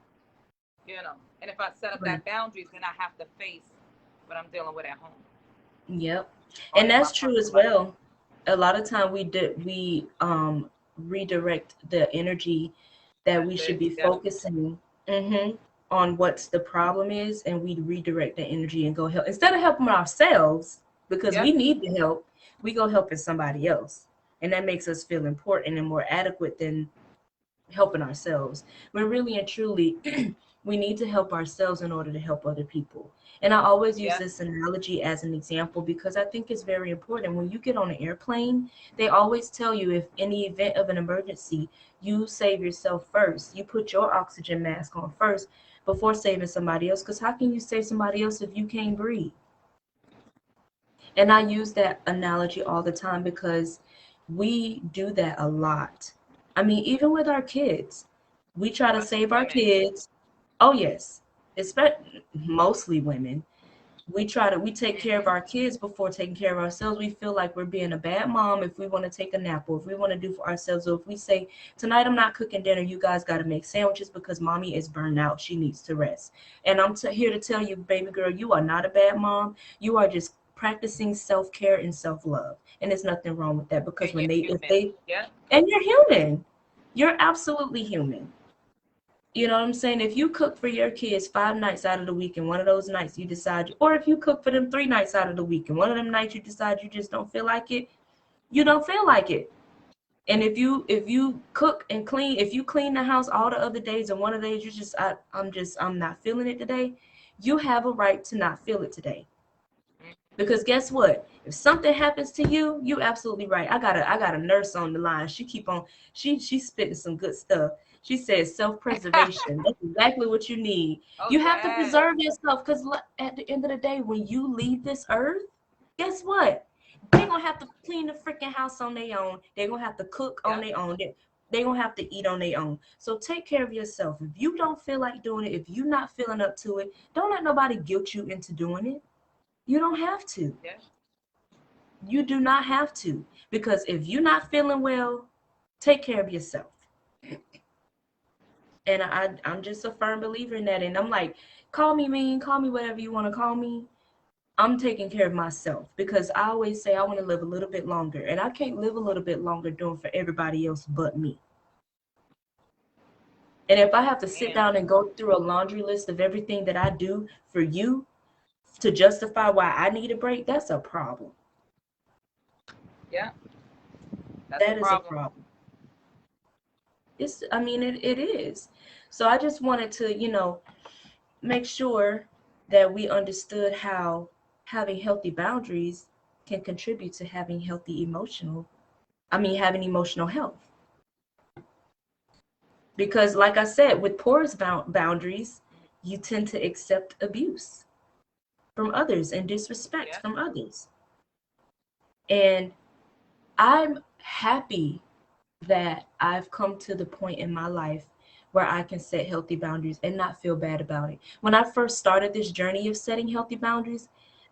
And if I set up Right. that boundaries, then I have to face what I'm dealing with at home Yep. or And in my that's true personal as life. well. A lot of time we redirect the energy that we That's should it. be Yeah. focusing mhm, on what's the problem is, and we redirect the energy and go help instead of helping ourselves because Yep. we need the help. We go helping somebody else, and that makes us feel important and more adequate than helping ourselves. But really and truly, we need to help ourselves in order to help other people. And I always use Yeah. this analogy as an example because I think it's very important. When you get on an airplane, they always tell you if in the event of an emergency, you save yourself first. You put your oxygen mask on first before saving somebody else. Because how can you save somebody else if you can't breathe? And I use that analogy all the time because we do that a lot. I mean, even with our kids, we try to Especially save our women. kids. Oh, yes, especially mostly women. We take care of Hmm. our kids before taking care of ourselves. We feel like we're being a bad mom if we want to take a nap or if we want to do for ourselves. Or if we say, tonight I'm not cooking dinner, you guys got to make sandwiches because mommy is burned out. She needs to rest. And I'm here to tell you, baby girl, you are not a bad mom. You are just practicing self-care and self-love. And there's nothing wrong with that because And when you're they, if human. they, Yeah. and you're human, you're absolutely human. You know what I'm saying? If you cook for your kids 5 nights out of the week and one of those nights you decide, or if you cook for them 3 nights out of the week and one of them nights you decide you just don't feel like it, you don't feel like it. And if you cook and clean, if you clean the house all the other days and one of the days you just I'm not feeling it today, you have a right to not feel it today. Because guess what? If something happens to you, you absolutely right. I got a nurse on the line. She keep on she's spitting some good stuff. She says self-preservation. That's exactly what you need. Oh, You have to yes. preserve yourself because at the end of the day, when you leave this earth, guess what? They're gonna have to clean the freaking house on their own. They're gonna have to cook on Yep. their own. They're gonna have to eat on their own. So take care of yourself. If you don't feel like doing it, if you're not feeling up to it, don't let nobody guilt you into doing it. You don't have to. Yeah. You do not have to. Because if you're not feeling well, take care of yourself. And I'm just a firm believer in that. And I'm like, call me mean, call me whatever you want to call me. I'm taking care of myself because I always say I want to live a little bit longer. And I can't live a little bit longer doing for everybody else but me. And if I have to sit Man. down and go through a laundry list of everything that I do for you to justify why I need a break, that's a problem. Yeah. That's a That is a problem. problem. I mean, it is. So I just wanted to, make sure that we understood how having healthy boundaries can contribute to having emotional health. Because, like I said, with porous boundaries, you tend to accept abuse from others and disrespect Yeah. from others. And I'm happy that I've come to the point in my life where I can set healthy boundaries and not feel bad about it. When I first started this journey of setting healthy boundaries,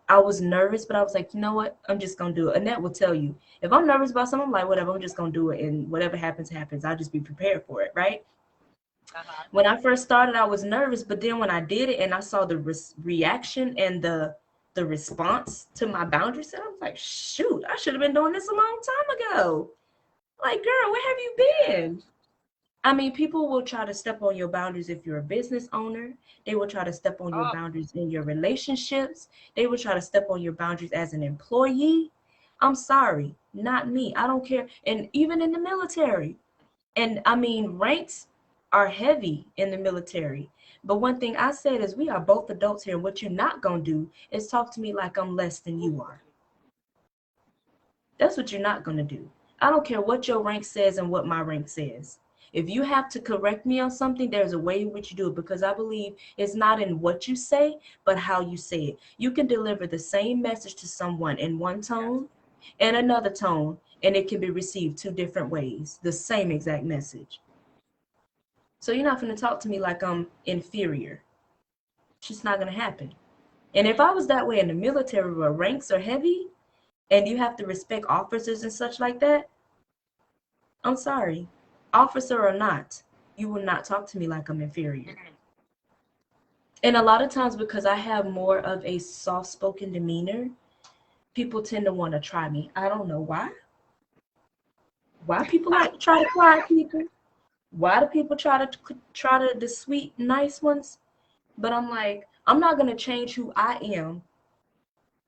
I was nervous, but I was like, you know what? I'm just gonna do it. Annette will tell you, if I'm nervous about something, I'm like, whatever, I'm just gonna do it, and whatever happens, happens. I'll just be prepared for it, right? Uh-huh. When I first started, I was nervous, but then when I did it and I saw the reaction and the response to my boundaries, I was like, shoot, I should have been doing this a long time ago. Like, girl, where have you Yeah. been? I mean, people will try to step on your boundaries if you're a business owner. They will try to step on your Oh, boundaries in your relationships. They will try to step on your boundaries as an employee. I'm sorry, not me. I don't care. And even in the military. And I mean, ranks are heavy in the military. But one thing I said is, we are both adults here. And what you're not going to do is talk to me like I'm less than you are. That's what you're not going to do. I don't care what your rank says and what my rank says. If you have to correct me on something, there's a way in which you do it, because I believe it's not in what you say, but how you say it. You can deliver the same message to someone in one yes. tone and another tone, and it can be received two different ways, the same exact message. So you're not going to talk to me like I'm inferior. It's just not going to happen. And if I was that way in the military where ranks are heavy and you have to respect officers and such like that, I'm sorry, officer or not, you will not talk to me like I'm inferior. Mhm. And a lot of times, because I have more of a soft spoken demeanor, people tend to want to try me. I don't know why. Why people like to try to quiet people? Why do people try to the sweet, nice ones? But I'm like, I'm not gonna change who I am,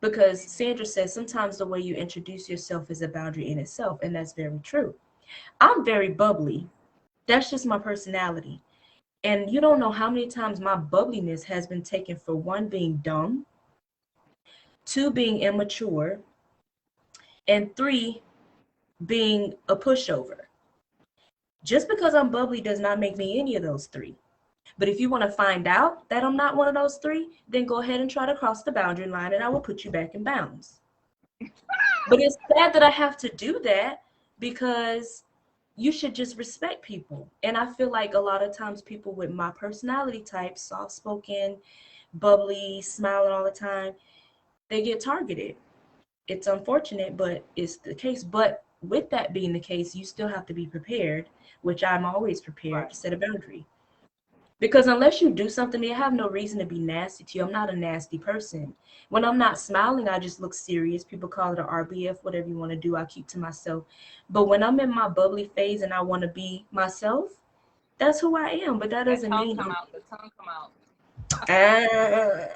because Sandra says sometimes the way you introduce yourself is a boundary in itself, and that's very true. I'm very bubbly. That's just my personality. And you don't know how many times my bubbliness has been taken for, one, being dumb, two, being immature, and three, being a pushover. Just because I'm bubbly does not make me any of those three. But if you want to find out that I'm not one of those three, then go ahead and try to cross the boundary line and I will put you back in bounds. But it's sad that I have to do that, because you should just respect people. And I feel like a lot of times people with my personality type, soft spoken, bubbly, smiling all the time, they get targeted. It's unfortunate, but it's the case. But with that being the case, you still have to be prepared, which I'm always prepared Right. to set a boundary. Because unless you do something, they have no reason to be nasty to you. I'm not a nasty person. When I'm not smiling, I just look serious. People call it a RBF, whatever you want to do, I keep to myself. But when I'm in my bubbly phase and I want to be myself, that's who I am. But that That doesn't tongue mean come I'm. out. The tongue come out. Ah.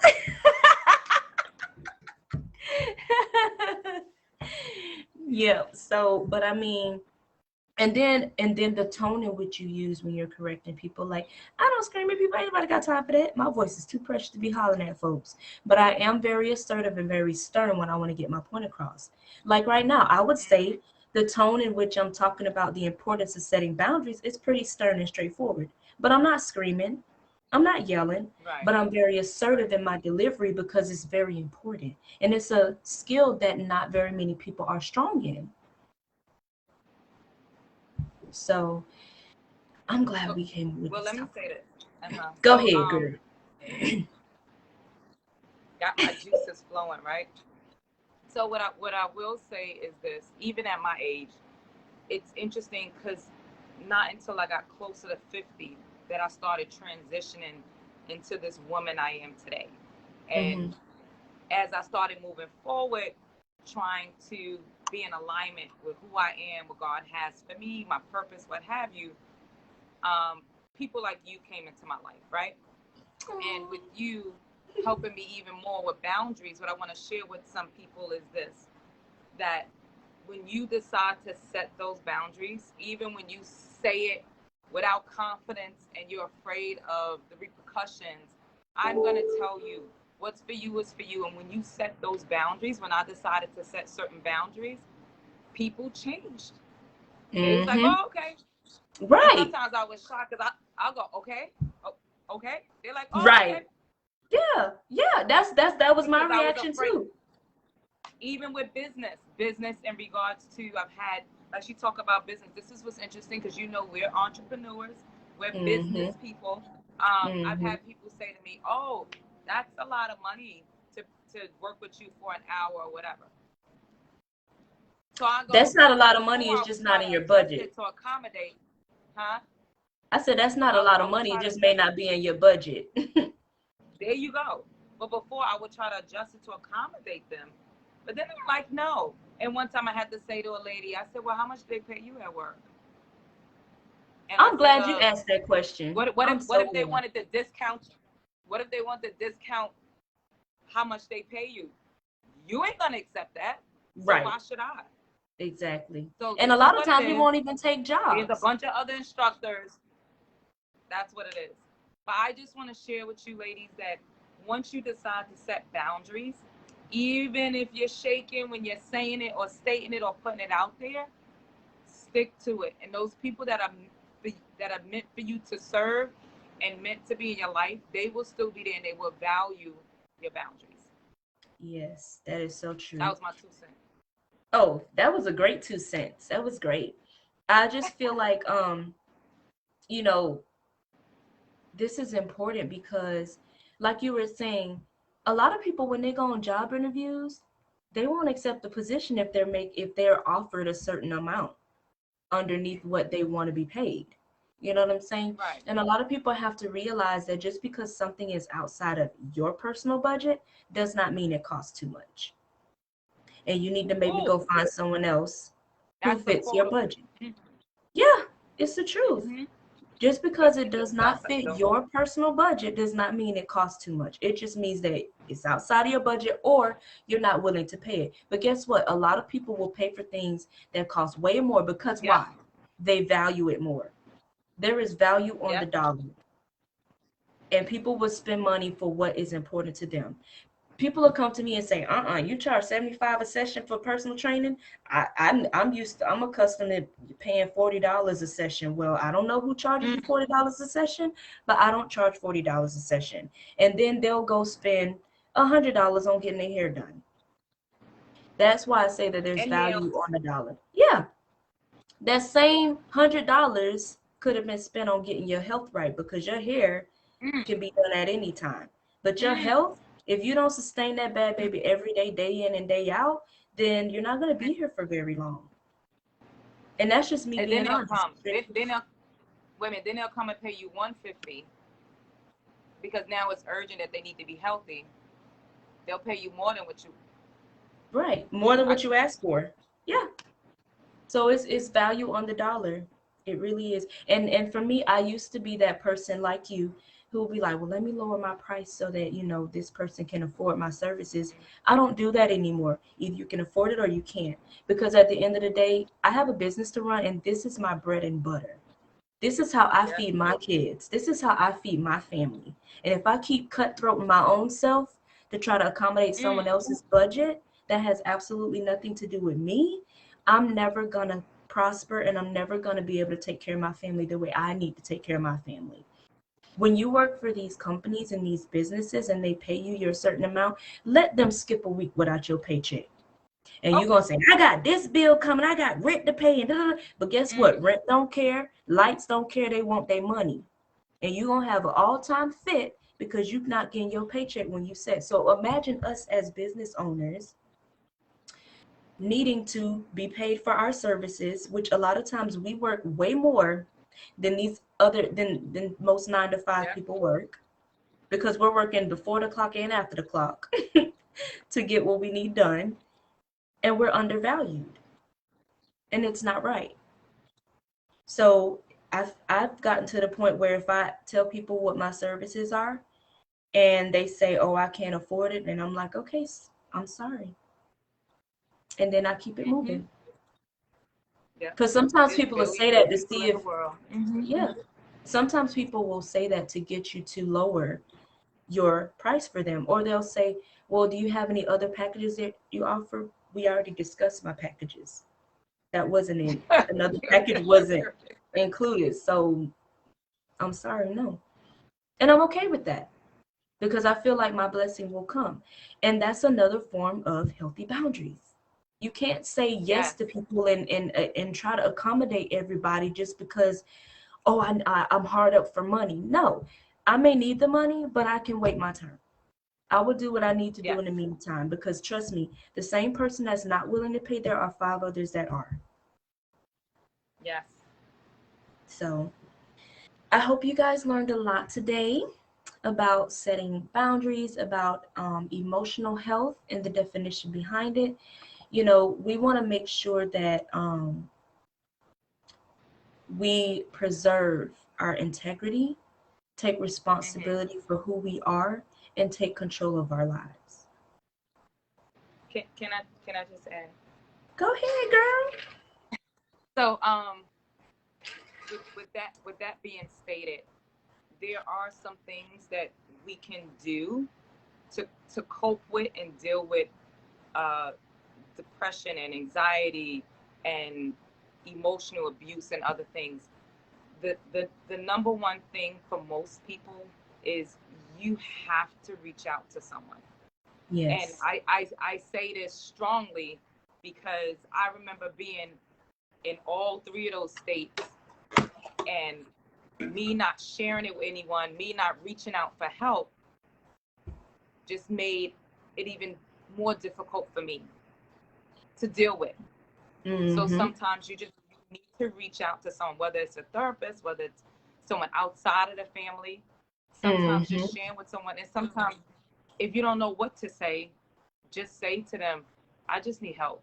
Yeah. So, but I mean, and then the tone in which you use when you're correcting people, like, I don't scream at people. Anybody got time for that? My voice is too precious to be hollering at folks. But I am very assertive and very stern when I want to get my point across. Like right now, I would say the tone in which I'm talking about the importance of setting boundaries is pretty stern and straightforward. But I'm not screaming, I'm not yelling, Right. but I'm very Right. assertive in my delivery because it's very important, and it's a skill that not very many people are strong in. So I'm glad Well, we came with well, this let me topic. say this. Uh-huh. Go So, ahead, girl. got my juices flowing, right? So what I will say is this: even at my age, it's interesting because not until I got closer to 50 that I started transitioning into this woman I am today. And Mm-hmm. as I started moving forward, trying to be in alignment with who I am, what God has for me, my purpose, what have you, um, people like you came into my life, right? And with you helping me even more with boundaries, what I want to share with some people is this: that when you decide to set those boundaries, even when you say it without confidence and you're afraid of the repercussions, I'm going to tell you what's for you is for you. And when you set those boundaries, when I decided to set certain boundaries, people changed. They was like, Mm-hmm. oh, okay. And Right. sometimes I was shocked because I'll go, okay, oh, okay. They're like, oh, okay. Right. Yeah. Yeah. That was my Because I was reaction afraid. too. Even with business in regards to, I've had Like she talk about business. This is what's interesting because we're entrepreneurs, we're business Mm-hmm. people. I've Mm-hmm. had people say to me, "Oh, that's a lot of money to work with you for an hour or whatever." So I That's go, not a lot of money. before It's I would just try not in to your adjust budget. it to accommodate, huh? I said that's not a lot I of would money. It try to just may adjust not it. be in your budget. There you go. But before I would try to adjust it to accommodate them. But then I'm like, no. And one time I had to say to a lady, I said, well, how much do they pay you at work? And I I'm said, glad you asked that question. I'm what so if they glad. wanted to discount? What if they want to discount how much they pay you? You ain't gonna accept that. So Right. why should I? Exactly. So And a this is lot of what it times we is. won't even take Here's a jobs. bunch of other instructors. That's what it is. But I just want to share with you ladies that once you decide to set boundaries, even if you're shaking when you're saying it or stating it or putting it out there, stick to it. And those people that are meant for you to serve and meant to be in your life, they will still be there and they will value your boundaries. Yes, that is so That true. was my 2 cents. Oh, that was a great 2 cents. That was great. I just feel like you know, this is important because like you were saying, a lot of people when they go on job interviews, they won't accept the position if they're offered a certain amount underneath what they want to be paid. You know what I'm saying? Right. And a lot of people have to realize that just because something is outside of your personal budget does not mean it costs too much. And you need to maybe go Ooh, find someone else who that's a fits your quotable. budget. Yeah, it's the truth. Mm-hmm. Just Let because me it does discuss not it fit though. your personal budget does not mean it costs too much. It just means that it's outside of your budget or you're not willing to pay it. But guess what? A lot of people will pay for things that cost way more because Yep. why? They value it more. There is value on the Yep. dollar, and people will spend money for what is important to them. People will come to me and say, you charge 75 a session for personal training. I'm accustomed to paying $40 a session. Well, I don't know who charges you Mm. $40 a session, but I don't charge $40 a session. And then they'll go spend $100 on getting their hair done. That's why I say that there's And value nails. on the dollar. Yeah, that same $100 could have been spent on getting your health right because your hair Mm. can be done at any time. But your Mm. health, if you don't sustain that bad baby every day, day in and day out, then you're not going to be here for very long. And that's just me And then being they'll honest. come. Then they'll women. Then they'll come and pay you 150 because now it's urgent that they need to be healthy. They'll pay you more than what you. Right. More than I, what you asked for. Yeah. So it's value on the dollar. It really is. And for me, I used to be that person like you who will be like, well, let me lower my price so that, this person can afford my services. I don't do that anymore. Either you can afford it or you can't. Because at the end of the day, I have a business to run and this is my bread and butter. This is how I yeah. feed my kids. This is how I feed my family. And if I keep cutthroat my own self to try to accommodate someone Mm. else's budget that has absolutely nothing to do with me, I'm never going to prosper and I'm never going to be able to take care of my family the way I need to take care of my family. When you work for these companies and these businesses and they pay you your certain amount, let them skip a week without your paycheck. And you're Okay. gonna say, I got this bill coming, I got rent to pay, and da, da, da. But guess Mm. what? Rent don't care, lights don't care, they want their money. And you're gonna have an all-time fit because you're not getting your paycheck when you set. So imagine us as business owners needing to be paid for our services, which a lot of times we work way more than these other than most 9 to 5 Yeah. people work because we're working before the clock and after the clock to get what we need done, and we're undervalued, and it's not right. So I've gotten to the point where if I tell people what my services are and they say, "Oh, I can't afford it," and I'm like, "Okay, I'm sorry," and then I keep it Mm-hmm. moving. Yeah. Because sometimes There's people will say billions of that to people see in the if, world. Mm-hmm. yeah, sometimes people will say that to get you to lower your price for them, or they'll say, "Well, do you have any other packages that you offer?" We already discussed my packages. That wasn't in another package wasn't included, so I'm sorry, no. And I'm okay with that because I feel like my blessing will come. And that's another form of healthy boundaries. You can't say yes Yes. to people and try to accommodate everybody just because, oh, I'm hard up for money. No, I may need the money, but I can wait my turn. I will do what I need to do Yes. in the meantime, because trust me, the same person that's not willing to pay, there are five others that are. Yes. So I hope you guys learned a lot today about setting boundaries, about emotional health and the definition behind it. You know, we want to make sure that we preserve our integrity, take Hmm. responsibility for who we are, and take control of our lives. Can I just add? Go ahead, girl. So with that being stated, there are some things that we can do to cope with and deal with uh, depression and anxiety and emotional abuse and other things. The number one thing for most people is you have to reach out to someone. And Yes. I say this strongly because I remember being in all three of those states, and me not sharing it with anyone, me not reaching out for help, just made it even more difficult for me to deal with. So Mm-hmm. sometimes you need to reach out to someone, whether it's a therapist, whether it's someone outside of the family. Sometimes Mm-hmm. just sharing with someone, and sometimes if you don't know what to say, just say to them, I just need help.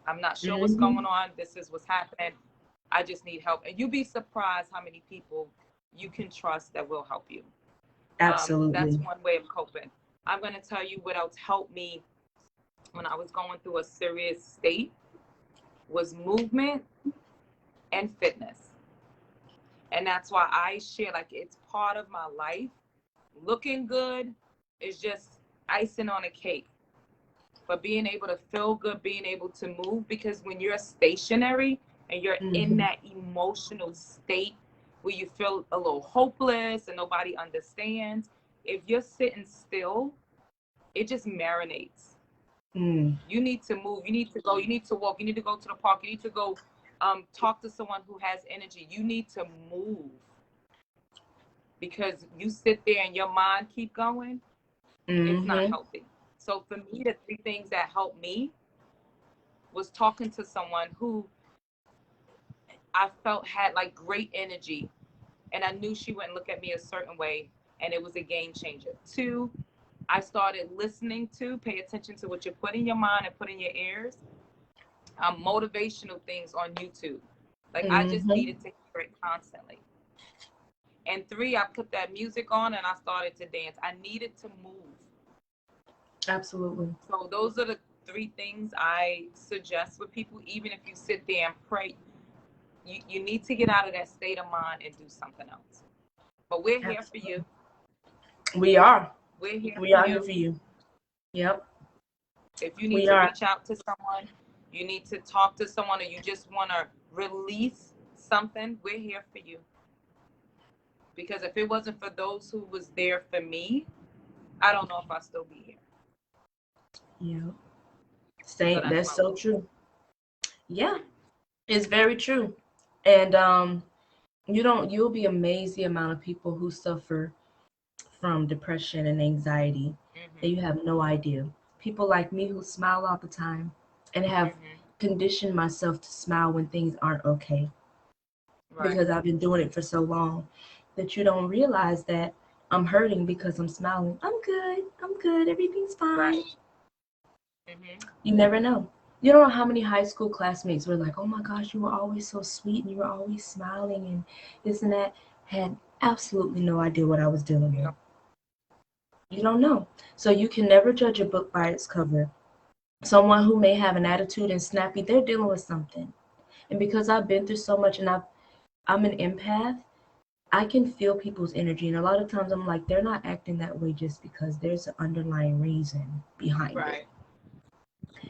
I'm not sure what's Mm-hmm. going on. This is what's happening. I just need help. And you'll be surprised how many people you can trust that will help you. That's Absolutely. one way of coping. I'm going to tell you what else helped me when I was going through a serious state was movement and fitness. And that's why I share, like, it's part of my life. Looking good is just icing on a cake. But being able to feel good, being able to move, because when you're stationary and you're in Mm-hmm. that emotional state where you feel a little hopeless and nobody understands, if you're sitting still, it just marinates. Mm. You need to move, you need to go, you need to walk, you need to go to the park, you need to go talk to someone who has energy. You need to move, because you sit there and your mind keep going, it's not Mm-hmm. healthy. So for me, the three things that helped me was talking to someone who I felt had like great energy, and I knew she wouldn't look at me a certain way, and it was a game changer. Two, I started listening to, pay attention to what you put in your mind and put in your ears, motivational things on YouTube. Like I just Mm-hmm. needed to hear it constantly. And three, I put that music on and I started to dance. I needed to move. Absolutely. So those are the three things I suggest with people. Even if you sit there and pray, you need to get out of that state of mind and do something else. But we're here for Absolutely. you. We are. We're here We for are here you. for you. Yep. If you need We to are. reach out to someone, you need to talk to someone, or you just want to release something, we're here for you. Because if it wasn't for those who was there for me, I don't know if I'd still be here. Yeah. So Same. that's That's my so little bit. true. Yeah. It's very true. And you'll be amazed the amount of people who suffer from depression and anxiety that you Mm-hmm. have no idea. People like me who smile all the time and have Mm-hmm. conditioned myself to smile when things aren't okay, Right. because I've been doing it for so long, that you don't realize that I'm hurting because I'm smiling. I'm good. I'm good. Everything's Right. fine. Mm-hmm. You never know. You don't know how many high school classmates were like, oh my gosh, you were always so sweet and you were always smiling and this and that. Had absolutely no idea what I was dealing with. Yeah. You don't know. So you can never judge a book by its cover. Someone who may have an attitude and snappy, they're dealing with something. And because I've been through so much and I'm an empath, I can feel people's energy. And a lot of times I'm like, they're not acting that way just because there's an underlying reason behind it. Right.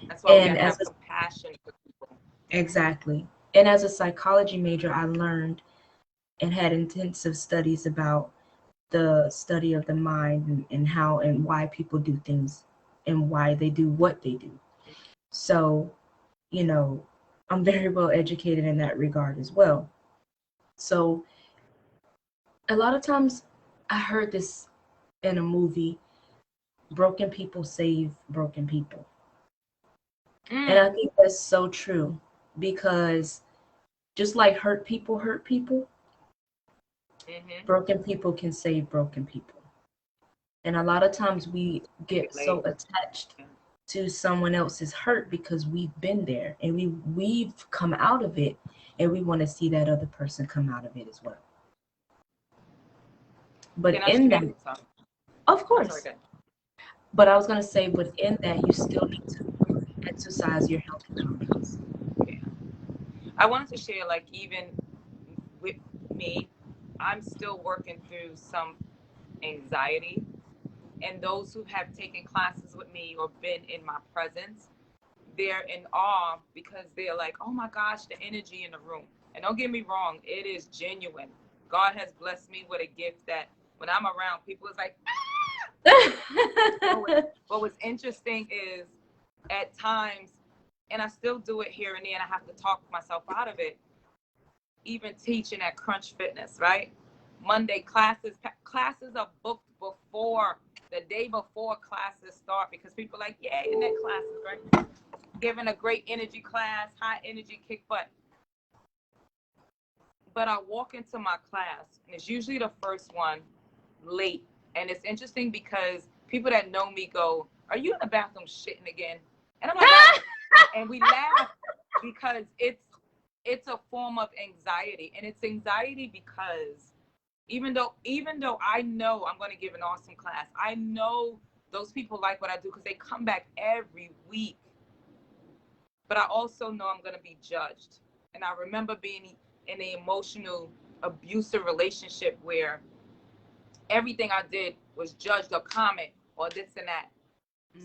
That's why we And gotta as have a, compassion for people. exactly. And as a psychology major, I learned and had intensive studies about the study of the mind and how and why people do things and why they do what they do. So you know, I'm very well educated in that regard as well. So a lot of times I heard this in a movie, broken people save broken people. And I think that's so true, because just like hurt people, broken people can save broken people. And a lot of times we get so attached to someone else's hurt because we've been there and we've come out of it, and we want to see that other person come out of it as well. But in that, of course. But I was going to say, within that, you still need to exercise your healthy boundaries. Yeah. I wanted to share, like, even with me, I'm still working through some anxiety. And those who have taken classes with me or been in my presence, they're in awe because they're like, oh my gosh, the energy in the room. And don't get me wrong, it is genuine. God has blessed me with a gift that when I'm around, people is like, ah! But what's interesting is at times, and I still do it here and there, and I have to talk myself out of it, even teaching at Crunch Fitness, right? Monday classes are booked before, the day before classes start, because people are like, yeah, in that classes, right? Giving a great energy class, high energy kick butt. But I walk into my class, and it's usually the first one late. And it's interesting because people that know me go, are you in the bathroom shitting again? And I'm like, and we laugh because it's a form of anxiety. And it's anxiety because even though I know I'm going to give an awesome class, I know those people like what I do because they come back every week. But I also know I'm going to be judged. And I remember being in an emotional, abusive relationship where everything I did was judged or comment or this and that.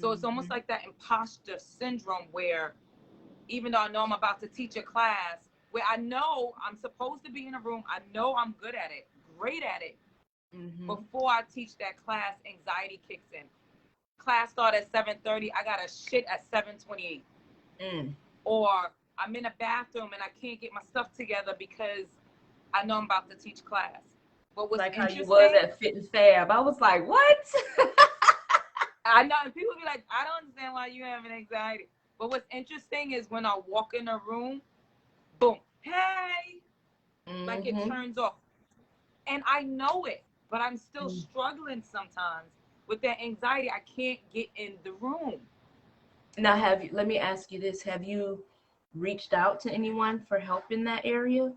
So it's almost like that imposter syndrome where even though I know I'm about to teach a class, where I know I'm supposed to be in a room, I know I'm good at it, great at it. Before I teach that class, anxiety kicks in. Class start at 7:30, I got to shit at 7:28. Or I'm in a bathroom and I can't get my stuff together because I know I'm about to teach class. But what's like how you was at Fit and Fab, I was like, what? I know, and people be like, I don't understand why you have an anxiety. But what's interesting is when I walk in a room, boom, hey, like it turns off. And I know it, but I'm still struggling sometimes with that anxiety. I can't get in the room. Now, let me ask you this. Have you reached out to anyone for help in that area?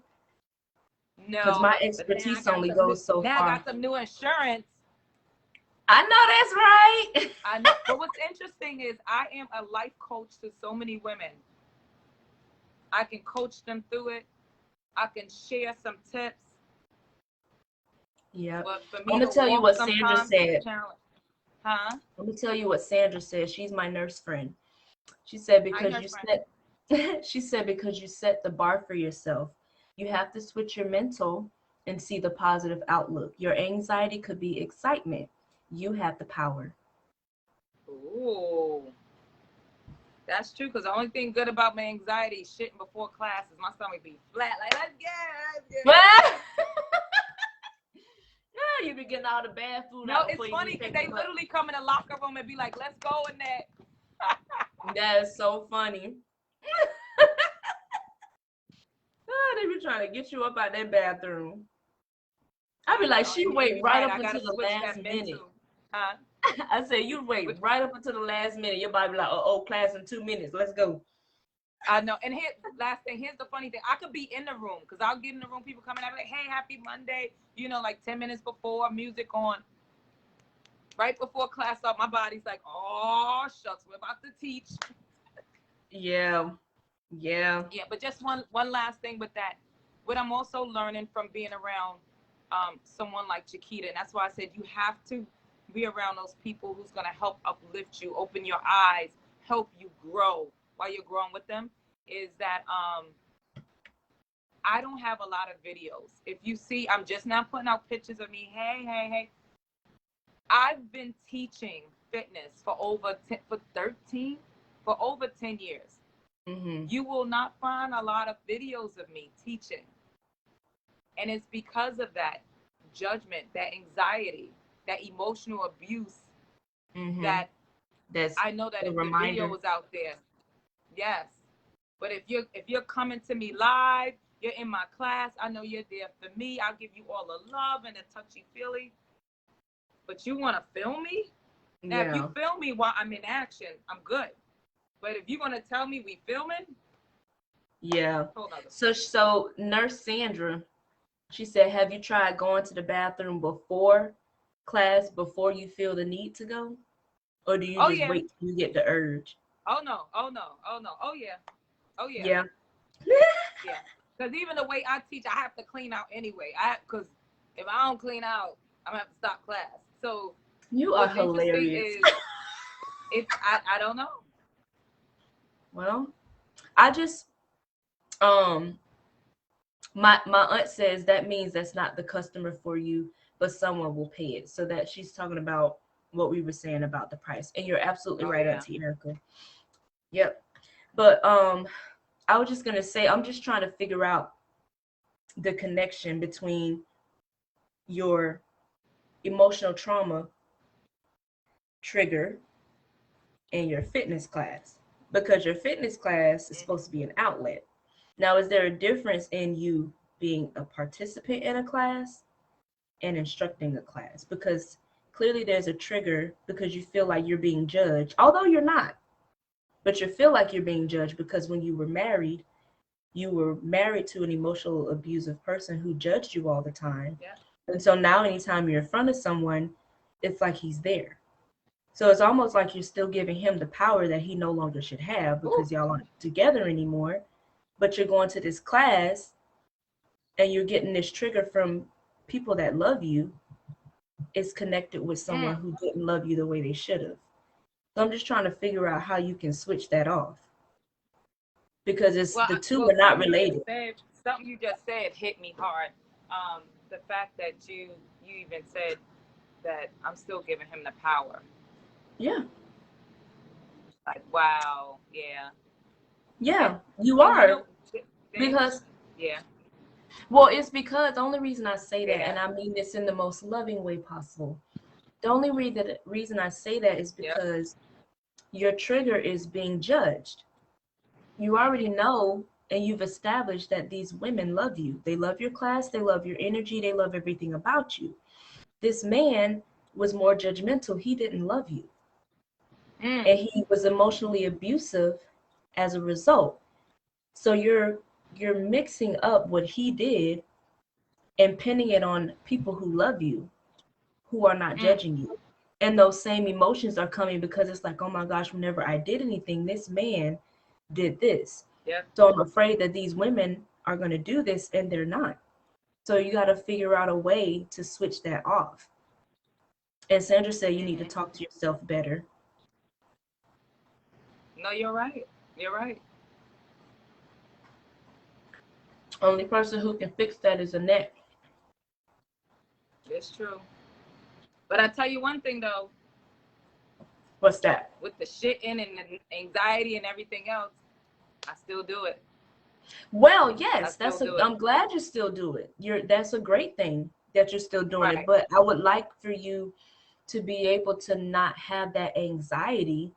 No. Because my expertise only goes so far. Now I got some new insurance. I know that's right. I know. But what's interesting is I am a life coach to so many women. I can coach them through it. I can share some tips. Yeah. I'm going to tell you what Sandra said. Huh? Let me tell you what Sandra said. She's my nurse friend. She said because she said because you set the bar for yourself, you have to switch your mental and see the positive outlook. Your anxiety could be excitement. You have the power. Ooh. That's true, because the only thing good about my anxiety is shitting before class is my stomach be flat. Like, let's get Yeah, you be getting all the bad food out. No, it's funny because they literally come in the locker room and be like, let's go in there. That is so funny. They be trying to get you up out that bathroom. I be like, she wait right up until the last minute. Huh? I said, you wait right up until the last minute. Your body be like, oh, class in 2 minutes. Let's go. I know. And last thing, here's the funny thing. I could be in the room because I'll get in the room, people coming, I'm like, hey, happy Monday. You know, like 10 minutes before, music on. Right before class up, my body's like, oh, shucks, we're about to teach. Yeah. Yeah. Yeah, but just one last thing with that. What I'm also learning from being around someone like Chiquita, and that's why I said you have to be around those people who's going to help uplift you, open your eyes, help you grow while you're growing with them, is that I don't have a lot of videos. If you see, I'm just now putting out pictures of me. Hey. I've been teaching fitness for over 10 years. Mm-hmm. You will not find a lot of videos of me teaching. And it's because of that judgment, that anxiety, that emotional abuse Mm-hmm. that That's I know that a if the video reminder. was out there, yes. But if you're coming to me live, you're in my class, I know you're there for me. I'll give you all the love and the touchy feely. But you want to film me? Now, if you Yeah. film me while I'm in action, I'm good. But if you're gonna tell me we filming, Yeah. whole other story. So Nurse Sandra, she said, have you tried going to the bathroom before class, before you feel the need to go? Or do you Oh just yeah. wait till you get the urge? Oh no. Oh no. Oh no. Oh yeah. Oh yeah. Yeah. Yeah. Because even the way I teach, I have to clean out anyway. Because if I don't clean out, I'm gonna have to stop class. So You are what's interesting hilarious. is I don't know. Well, I just um my aunt says that means that's not the customer for you, but someone will pay it. So that she's talking about what we were saying about the price. And you're absolutely Oh right, yeah. Auntie Erica. Yep. But I was just gonna say I'm just trying to figure out the connection between your emotional trauma trigger and your fitness class, because your fitness class is supposed to be an outlet. Now, is there a difference in you being a participant in a class and instructing a class? Because clearly there's a trigger because you feel like you're being judged, although you're not, but you feel like you're being judged because when you were married to an emotional abusive person who judged you all the time. Yeah. And so now anytime you're in front of someone, it's like he's there. So it's almost like you're still giving him the power that he no longer should have Ooh. because y'all aren't together anymore. But you're going to this class and you're getting this trigger from people that love you. It's connected with someone Mm. who didn't love you the way they should have. So I'm just trying to figure out how you can switch that off because it's Well, the two well, are not related. something you just said hit me hard. The fact that you even said that I'm still giving him the power. Yeah. Like, wow, yeah. And Yeah, you and you are know, they, because yeah, well, it's because the only reason I say that, yeah, and I mean this in the most loving way possible. The only reason I say that is yep, because your trigger is being judged. You already mm-hmm, know and you've established that these women love you. They love your class, they love your energy, they love everything about you. This man was more judgmental. He didn't love you. mm, And he was emotionally abusive as a result. So you're mixing up what he did and pinning it on people who love you, who are not mm, judging you. And those same emotions are coming because it's like, oh my gosh, whenever I did anything, this man did this. yep, So I'm afraid that these women are going to do this and they're not. So you got to figure out a way to switch that off. And Sandra said you need to mm-hmm. talk to yourself better. No, you're right. You're right. Only person who can fix that is Annette. It's true. But I tell you one thing though, What's that? with the shitting and the anxiety and everything else, I still do it. Well, I yes, still do it. I'm glad you still do it. That's a great thing that you're still doing it. Right. But I would like for you to be able to not have that anxiety.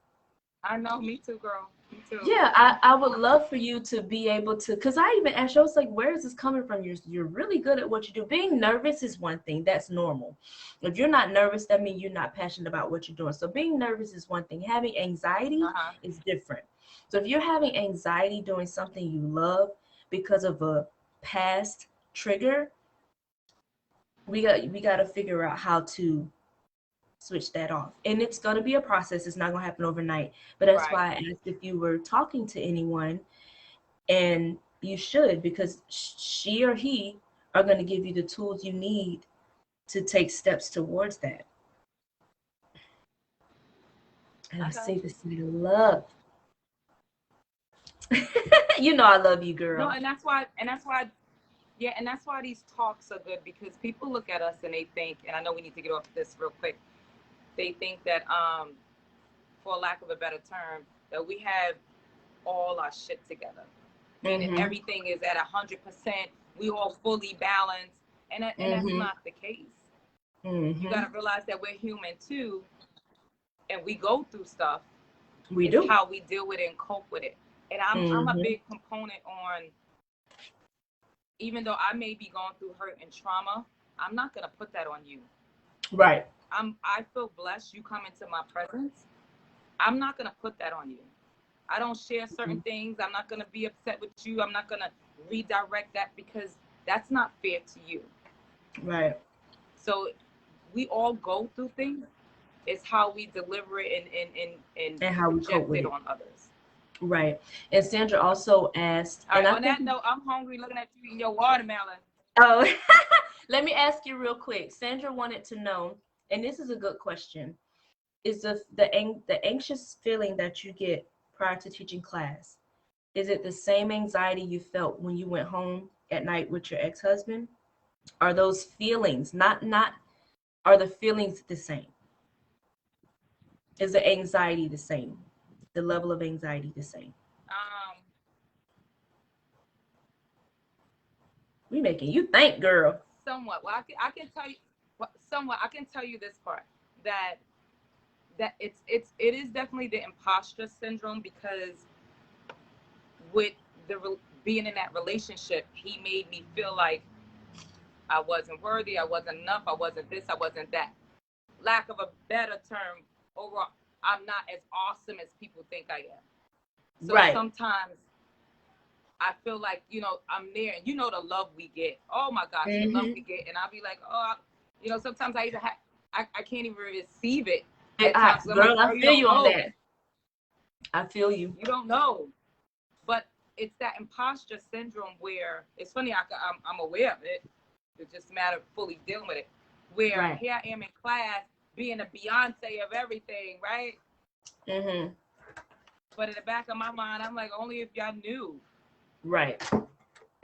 I know. Me too, girl. Me too. Yeah, I would love for you to be able to, because I even asked you, I was like, where is this coming from? You're really good at what you do. Being nervous is one thing, that's normal. If you're not nervous, that means you're not passionate about what you're doing. So being nervous is one thing. Having anxiety Uh huh. is different. So if you're having anxiety doing something you love because of a past trigger, we got to figure out how to switch that off. And it's going to be a process. It's not going to happen overnight. But that's Right. why I asked if you were talking to anyone, and you should, because she or he are going to give you the tools you need to take steps towards that. And I I say got you. this in love. You know I love you, No, girl. and that's why. And that's why. Yeah, and that's why these talks are good because people look at us and they think, and I know we need to get off this real quick. They think that, for lack of a better term, that we have all our shit together. Meaning everything is at 100%. We all fully balanced, and that's not the case. You got to realize that we're human too, and we go through stuff. We do. How we deal with it and cope with it. And I'm a big component on, even though I may be going through hurt and trauma, I'm not gonna put that on you. Right. I feel blessed you come into my presence. I'm not gonna put that on you. I don't share certain things. I'm not gonna be upset with you. I'm not gonna redirect that, because that's not fair to you. Right. So we all go through things. It's how we deliver it and how we cope with it on others. Right. And Sandra also asked. All right, on that note, I'm hungry looking at you eating your watermelon. Oh, let me ask you real quick. Sandra wanted to know, and this is a good question, is the anxious feeling that you get prior to teaching class, is it the same anxiety you felt when you went home at night with your ex-husband? Are those feelings are the feelings the same? Is the anxiety the same? The level of anxiety the same? We making you think, girl. Somewhat. Well, I can tell you. Somewhat. I can tell you this part, that it is definitely the imposter syndrome, because with being in that relationship, he made me feel like I wasn't worthy, I wasn't enough, I wasn't this, I wasn't that. Lack of a better term, overall, I'm not as awesome as people think I am. So sometimes I feel like, I'm there, and the love we get. Oh my gosh, the love we get. And I'll be like, sometimes I even I can't even receive it. Girl, I feel you on that. I feel you. You don't know. But it's that imposter syndrome where, it's funny, I'm aware of it. It's just a matter of fully dealing with it. Where here I am in class, being a Beyonce of everything, right? But in the back of my mind, I'm like, only if y'all knew. Right.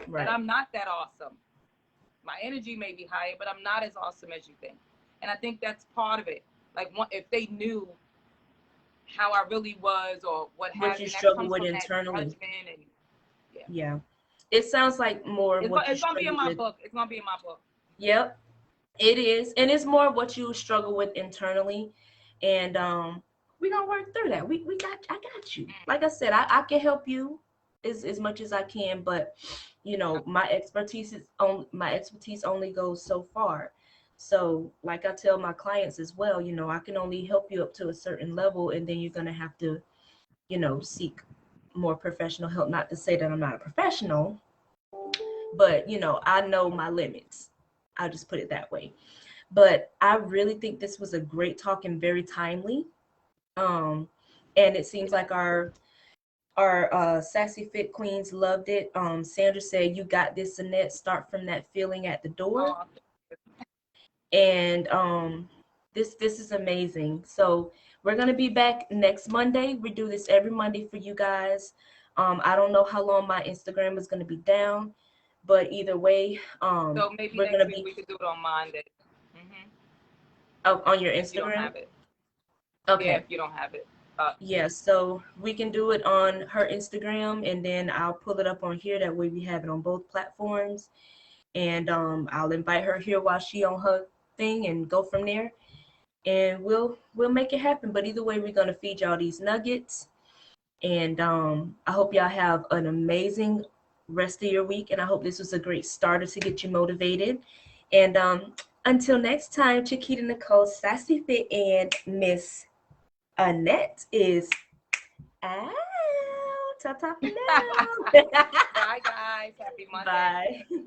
That I'm not that awesome. My energy may be higher, but I'm not as awesome as you think. And I think that's part of it. Like, if they knew how I really was, or what you struggle with internally. Yeah. It sounds like more it's gonna be in my book. It's gonna be in my book. Yep, it is. And it's more what you struggle with internally. And we're gonna work through that. I got you. Like I said, I can help you as much as I can, but my expertise only goes so far. So like I tell my clients as well, I can only help you up to a certain level, and then you're gonna have to, seek more professional help. Not to say that I'm not a professional, but I know my limits. I'll just put it that way. But I really think this was a great talk and very timely. And it seems like our Sassy Fit Queens loved it. Sandra said, "You got this, Annette. Start from that feeling at the door." And this is amazing. So we're gonna be back next Monday. We do this every Monday for you guys. I don't know how long my Instagram is gonna be down, but either way, so maybe next week we could do it on Monday. Oh, on your Instagram? If you don't have it. Okay. Yeah, if you don't have it. Yeah, so we can do it on her Instagram, and then I'll pull it up on here. That way we have it on both platforms. And I'll invite her here while she on her thing, and go from there. And we'll make it happen. But either way, we're gonna feed y'all these nuggets. And I hope y'all have an amazing rest of your week. And I hope this was a great starter to get you motivated. And until next time, Chiquita Nicole, Sassy Fit, and Miss Annette is out. Ta-ta for now. Bye, guys. Happy Monday. Bye.